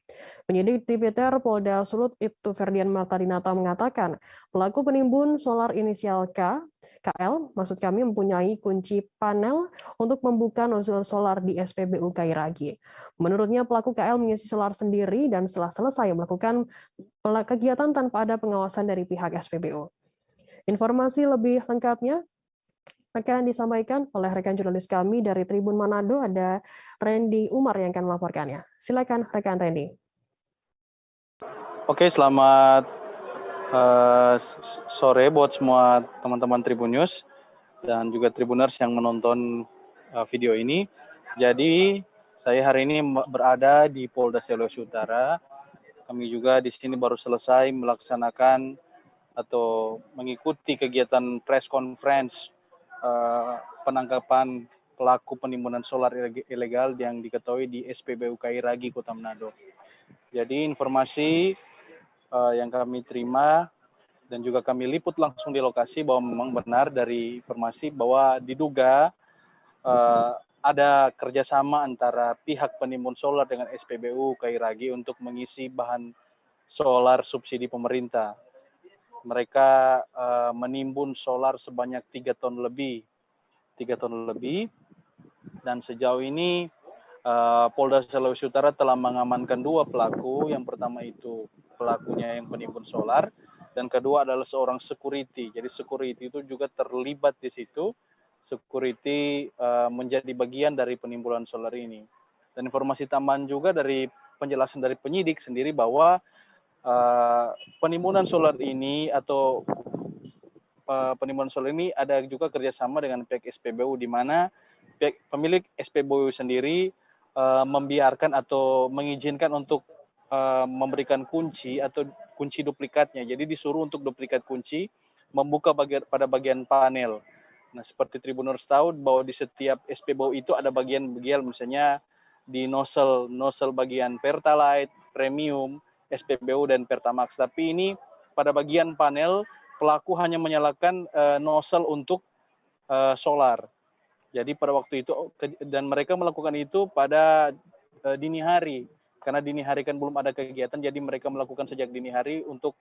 Penyidik Tipiter Polda Sulut Ibtu Ferdian Martadinata mengatakan pelaku penimbun solar inisial KL, maksud kami mempunyai kunci panel untuk membuka nozzle solar di SPBU Kairagi. Menurutnya pelaku KL mengisi solar sendiri dan setelah selesai melakukan kegiatan tanpa ada pengawasan dari pihak SPBU. Informasi lebih lengkapnya akan disampaikan oleh rekan jurnalis kami dari Tribun Manado, ada Randy Umar yang akan melaporkannya. Silakan rekan Randy. Oke, selamat sore buat semua teman-teman Tribun News dan juga Tribuners yang menonton video ini. Jadi saya hari ini berada di Polda Sulawesi Utara. Kami juga di sini baru selesai melaksanakan atau mengikuti kegiatan press conference penangkapan pelaku penimbunan solar ilegal yang diketahui di SPBU Kairagi, Kota Manado. Jadi informasi yang kami terima dan juga kami liput langsung di lokasi bahwa memang benar dari informasi bahwa diduga ada kerjasama antara pihak penimbun solar dengan SPBU Kairagi untuk mengisi bahan solar subsidi pemerintah. Mereka menimbun solar sebanyak 3 ton lebih, dan sejauh ini Polda Sulawesi Utara telah mengamankan 2 pelaku. Yang pertama itu pelakunya yang penimbun solar, dan kedua adalah seorang security. Jadi security itu juga terlibat di situ. Security menjadi bagian dari penimbunan solar ini. Dan informasi tambahan juga dari penjelasan dari penyidik sendiri bahwa penimbunan solar ini atau penimbunan solar ini ada juga kerjasama dengan pihak SPBU, di mana pihak pemilik SPBU sendiri membiarkan atau mengizinkan untuk memberikan kunci atau kunci duplikatnya. Jadi disuruh untuk duplikat kunci membuka pada bagian panel. Nah, seperti Tribuners tahu bahwa di setiap SPBU itu ada bagian-bagian, misalnya di nozzle bagian Pertalite, Premium, SPBU dan Pertamax. Tapi ini pada bagian panel pelaku hanya menyalakan nozzle untuk solar. Jadi pada waktu itu, dan mereka melakukan itu pada dini hari, karena dini hari kan belum ada kegiatan, jadi mereka melakukan sejak dini hari untuk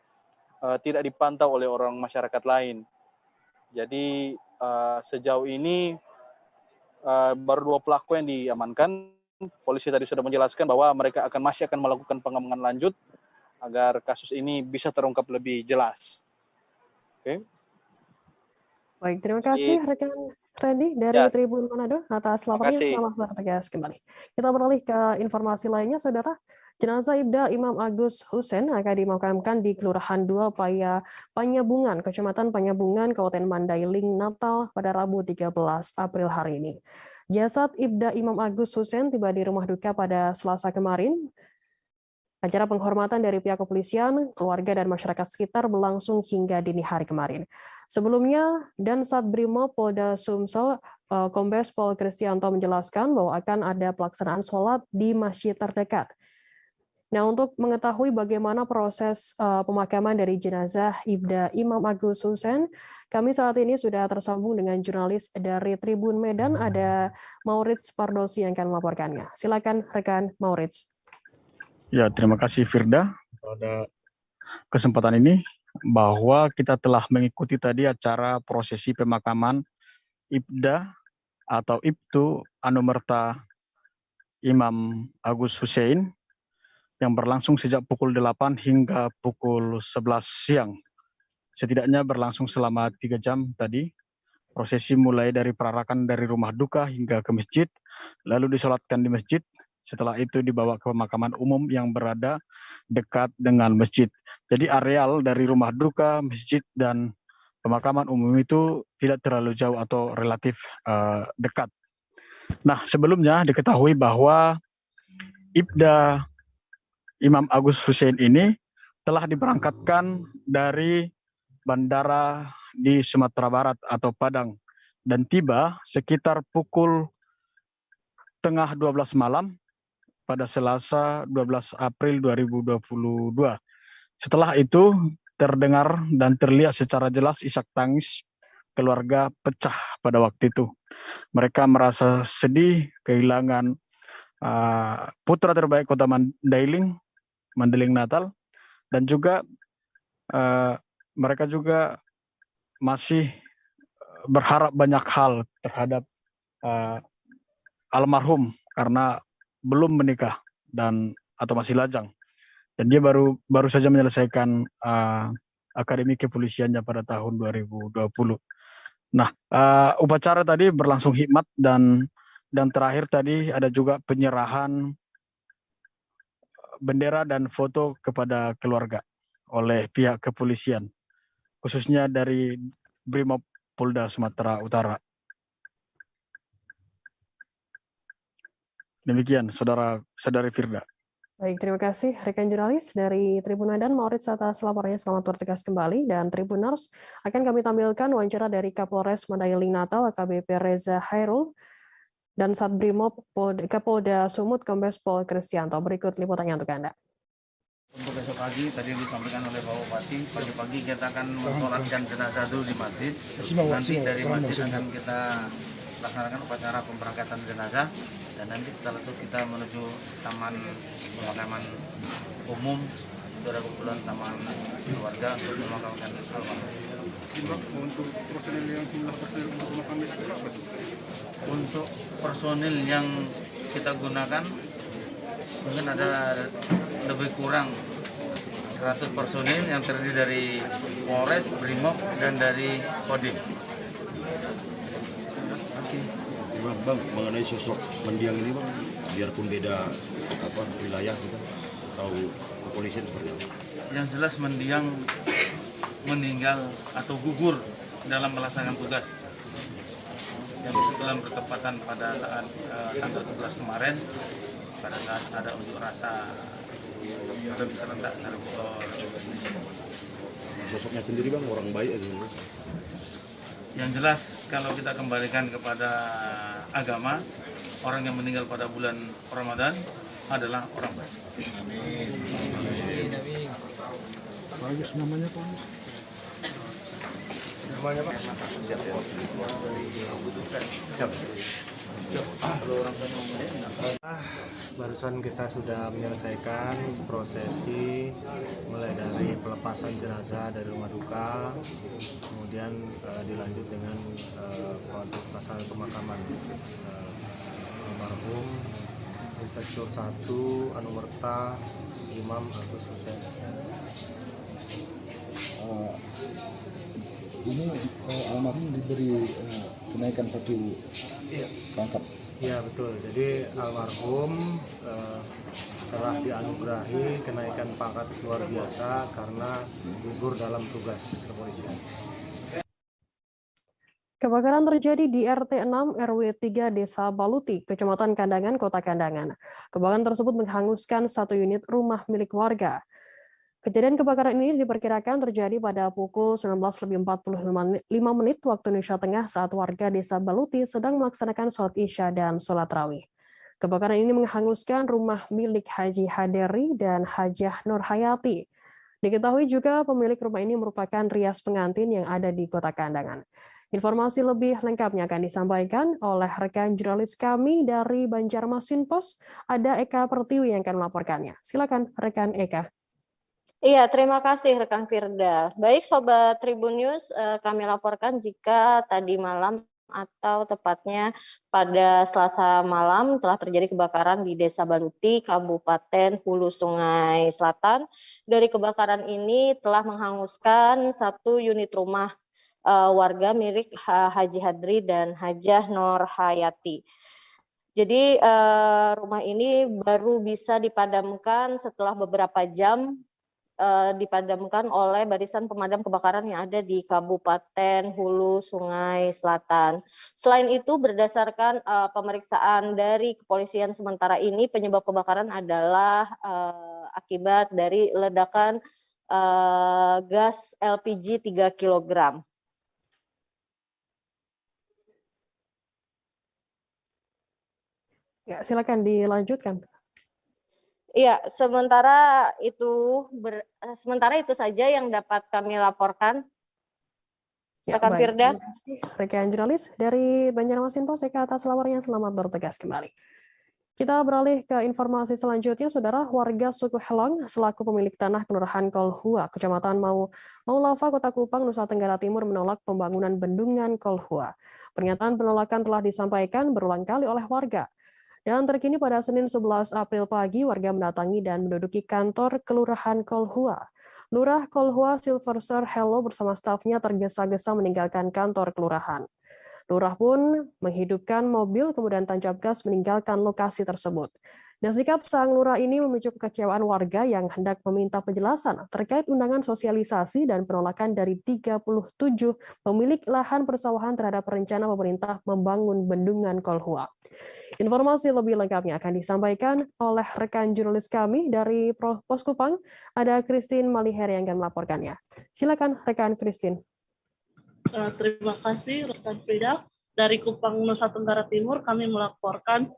tidak dipantau oleh orang masyarakat lain. Jadi sejauh ini baru 2 pelaku yang diamankan. Polisi tadi sudah menjelaskan bahwa mereka masih akan melakukan pengembangan lanjut agar kasus ini bisa terungkap lebih jelas. Oke. Baik, terima kasih rekan Randy dari Tribun Manado atas laporannya. Selamat bertugas kembali. Kita beralih ke informasi lainnya, Saudara. Jenazah Ibda Imam Agus Hussein akan dimakamkan di Kelurahan 2 Panyabungan, Kecamatan Panyabungan, Kabupaten Mandailing, Natal pada Rabu 13 April hari ini. Jasad Ibda Imam Agus Hussein tiba di rumah duka pada Selasa kemarin. Acara penghormatan dari pihak kepolisian, keluarga, dan masyarakat sekitar berlangsung hingga dini hari kemarin. Sebelumnya, Dansat Brimob Polda Sumsel, Kombes Pol Kristianto menjelaskan bahwa akan ada pelaksanaan sholat di masjid terdekat. Nah, untuk mengetahui bagaimana proses pemakaman dari jenazah Ibda Imam Agus Hussein, kami saat ini sudah tersambung dengan jurnalis dari Tribun Medan, ada Maurits Pardosi yang akan melaporkannya. Silakan rekan Maurits. Ya, terima kasih Firda pada kesempatan ini, bahwa kita telah mengikuti tadi acara prosesi pemakaman Ibda atau Ibtu Anumerta Imam Agus Hussein yang berlangsung sejak pukul 8 hingga pukul 11 siang. Setidaknya berlangsung selama 3 jam tadi. Prosesi mulai dari perarakan dari rumah duka hingga ke masjid, lalu disolatkan di masjid. Setelah itu dibawa ke pemakaman umum yang berada dekat dengan masjid. Jadi areal dari rumah duka, masjid, dan pemakaman umum itu tidak terlalu jauh atau relatif dekat. Nah, sebelumnya diketahui bahwa Ibda Imam Agus Hussein ini telah diberangkatkan dari bandara di Sumatera Barat atau Padang dan tiba sekitar pukul tengah 12 malam pada Selasa 12 April 2022. Setelah itu terdengar dan terlihat secara jelas isak tangis keluarga pecah pada waktu itu. Mereka merasa sedih kehilangan putra terbaik Kota Mandailing Natal, dan juga mereka juga masih berharap banyak hal terhadap almarhum karena belum menikah atau masih lajang, dan dia baru saja menyelesaikan akademi kepolisiannya pada tahun 2020. Nah, upacara tadi berlangsung hikmat dan terakhir tadi ada juga penyerahan bendera dan foto kepada keluarga oleh pihak kepolisian, khususnya dari Brimob Polda Sumatera Utara. Demikian, saudari Firda. Baik, terima kasih rekan jurnalis dari Tribun Medan, Maurits atas laporannya. Selamat bertugas kembali. Dan Tribuners, akan kami tampilkan wawancara dari Kapolres Mandailing Natal, AKBP Reza Hairul, dan Satbrimob Kapolda Sumut, Kombes Pol Kristianto. Berikut liputannya untuk Anda. Untuk besok pagi, tadi yang disampaikan oleh Bapak Bupati, pagi-pagi kita akan mensolatkan jenazah dulu di masjid. Nanti dari masjid akan kita laksanakan upacara pemberangkatan jenazah, dan nanti setelah itu kita menuju taman pemakaman umum. Itu ada kumpulan taman keluarga untuk memakamkan almarhum. Untuk personil yang jumlah personil untuk memakamkan itu berapa? Untuk personil yang kita gunakan mungkin ada lebih kurang 100 personil yang terdiri dari Polres, Brimob, dan dari Kodim. Bang, mengenai sosok mendiang ini bang, biarpun beda wilayah kita tahu kepolisian seperti apa? Yang jelas mendiang meninggal atau gugur dalam melaksanakan tugas. Yang kebetulan bertepatan pada saat tanggal 11 kemarin, pada saat ada unjuk rasa lebih serentak Sariputol. Sosoknya sendiri bang, orang baik aja. Yang jelas kalau kita kembalikan kepada agama, orang yang meninggal pada bulan Ramadan adalah orang baik. Amin. Amin. Bagus namanya Pak. Namanya Pak. Siap ya. Siap. Barusan kita sudah menyelesaikan prosesi mulai dari pelepasan jenazah dari rumah duka, kemudian dilanjut dengan pelaksanaan pemakaman almarhum Inspektur 1 Anumerta Imam Agus Hussein. Ini almarhum diberi kenaikan satu pangkat. Iya betul. Jadi almarhum telah dianugerahi kenaikan pangkat luar biasa karena gugur dalam tugas kepolisian. Kebakaran terjadi di RT 6 RW 3 Desa Baluti, Kecamatan Kandangan, Kota Kandangan. Kebakaran tersebut menghanguskan satu unit rumah milik warga. Kejadian kebakaran ini diperkirakan terjadi pada pukul 19.45 waktu Indonesia Tengah saat warga Desa Baluti sedang melaksanakan sholat Isya dan sholat Rawih. Kebakaran ini menghanguskan rumah milik Haji Haderi dan Hajah Nur Hayati. Diketahui juga pemilik rumah ini merupakan rias pengantin yang ada di Kota Kandangan. Informasi lebih lengkapnya akan disampaikan oleh rekan jurnalis kami dari Banjarmasin Pos, ada Eka Pertiwi yang akan melaporkannya. Silakan rekan Eka. Iya, terima kasih rekan Firda. Baik Sobat Tribun News, kami laporkan jika tadi malam atau tepatnya pada Selasa malam telah terjadi kebakaran di Desa Baluti, Kabupaten Hulu Sungai Selatan. Dari kebakaran ini telah menghanguskan satu unit rumah warga milik Haji Hadri dan Hajah Nur Hayati. Jadi rumah ini baru bisa dipadamkan setelah beberapa jam dipadamkan oleh barisan pemadam kebakaran yang ada di Kabupaten Hulu Sungai Selatan. Selain itu, berdasarkan pemeriksaan dari kepolisian sementara ini, penyebab kebakaran adalah akibat dari ledakan gas LPG 3 kg. Ya, silakan dilanjutkan. Iya, sementara itu saja yang dapat kami laporkan. Ya, Rekan baik. Firda. Terima kasih, rekan jurnalis dari Banjarmasin Post atas laporannya. Selamat bertugas kembali. Kita beralih ke informasi selanjutnya, Saudara. Warga suku Helong selaku pemilik tanah Kelurahan Kolhua, Kecamatan Maulava, Kota Kupang, Nusa Tenggara Timur menolak pembangunan bendungan Kolhua. Pernyataan penolakan telah disampaikan berulang kali oleh warga. Dan terkini pada Senin 11 April pagi, warga mendatangi dan menduduki kantor Kelurahan Kolhua. Lurah Kolhua Silverstar Hello bersama stafnya tergesa-gesa meninggalkan kantor kelurahan. Lurah pun menghidupkan mobil kemudian tancap gas meninggalkan lokasi tersebut. Dan sikap sang lurah ini memicu kekecewaan warga yang hendak meminta penjelasan terkait undangan sosialisasi dan penolakan dari 37 pemilik lahan persawahan terhadap rencana pemerintah membangun bendungan Kolhua. Informasi lebih lengkapnya akan disampaikan oleh rekan jurnalis kami dari Pos Kupang, ada Christine Maliheri yang akan melaporkannya. Silakan rekan Christine. Terima kasih rekan Frida. Dari Kupang, Nusa Tenggara Timur, kami melaporkan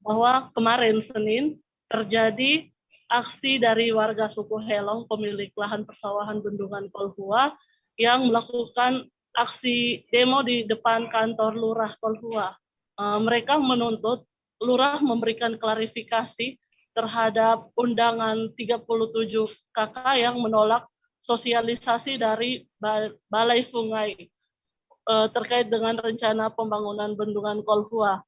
bahwa kemarin Senin terjadi aksi dari warga suku Helong pemilik lahan persawahan bendungan Kolhua yang melakukan aksi demo di depan kantor Lurah Kolhua. Mereka menuntut Lurah memberikan klarifikasi terhadap undangan 37 KK yang menolak sosialisasi dari Balai Sungai terkait dengan rencana pembangunan bendungan Kolhua.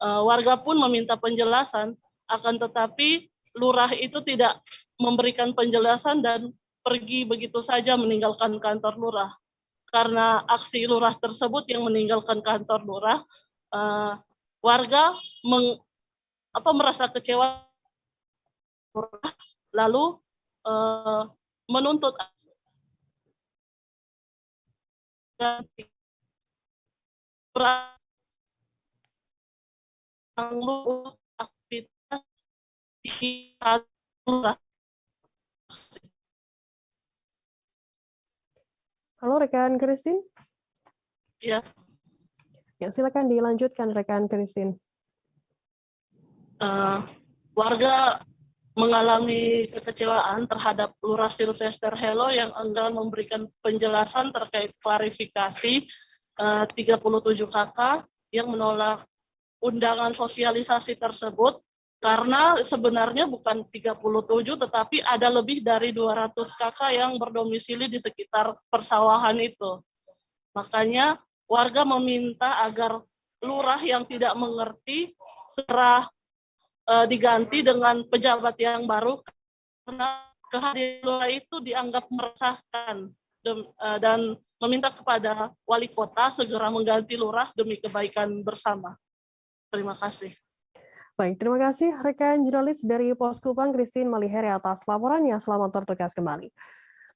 Warga pun meminta penjelasan, akan tetapi lurah itu tidak memberikan penjelasan dan pergi begitu saja meninggalkan kantor lurah. Karena aksi lurah tersebut yang meninggalkan kantor lurah, warga merasa kecewa, lalu menuntut aktivitas di lurah. Halo rekan Christine. Ya. Ya, silakan dilanjutkan rekan Christine. Warga mengalami kekecewaan terhadap Lurah Silvester Hello yang enggan memberikan penjelasan terkait klarifikasi 37 KK yang menolak undangan sosialisasi tersebut karena sebenarnya bukan 37 tetapi ada lebih dari 200 KK yang berdomisili di sekitar persawahan itu. Makanya warga meminta agar lurah yang tidak mengerti segera diganti dengan pejabat yang baru karena kehadiran lurah itu dianggap meresahkan dan meminta kepada wali kota segera mengganti lurah demi kebaikan bersama. Terima kasih. Baik, terima kasih rekan jurnalis dari Pos Kupang Christine Maliheri atas laporannya. Selamat bertugas kembali.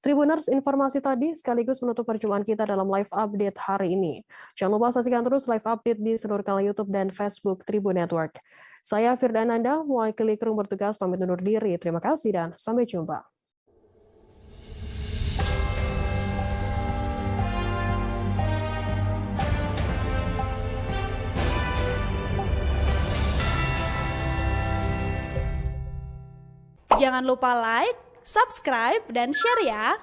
Tribuners, informasi tadi sekaligus menutup perjumpaan kita dalam live update hari ini. Jangan lupa saksikan terus live update di seluruh kanal YouTube dan Facebook Tribun Network. Saya Firda Ananda, mewakili kru bertugas pamit undur diri. Terima kasih dan sampai jumpa. Jangan lupa like, subscribe, dan share ya!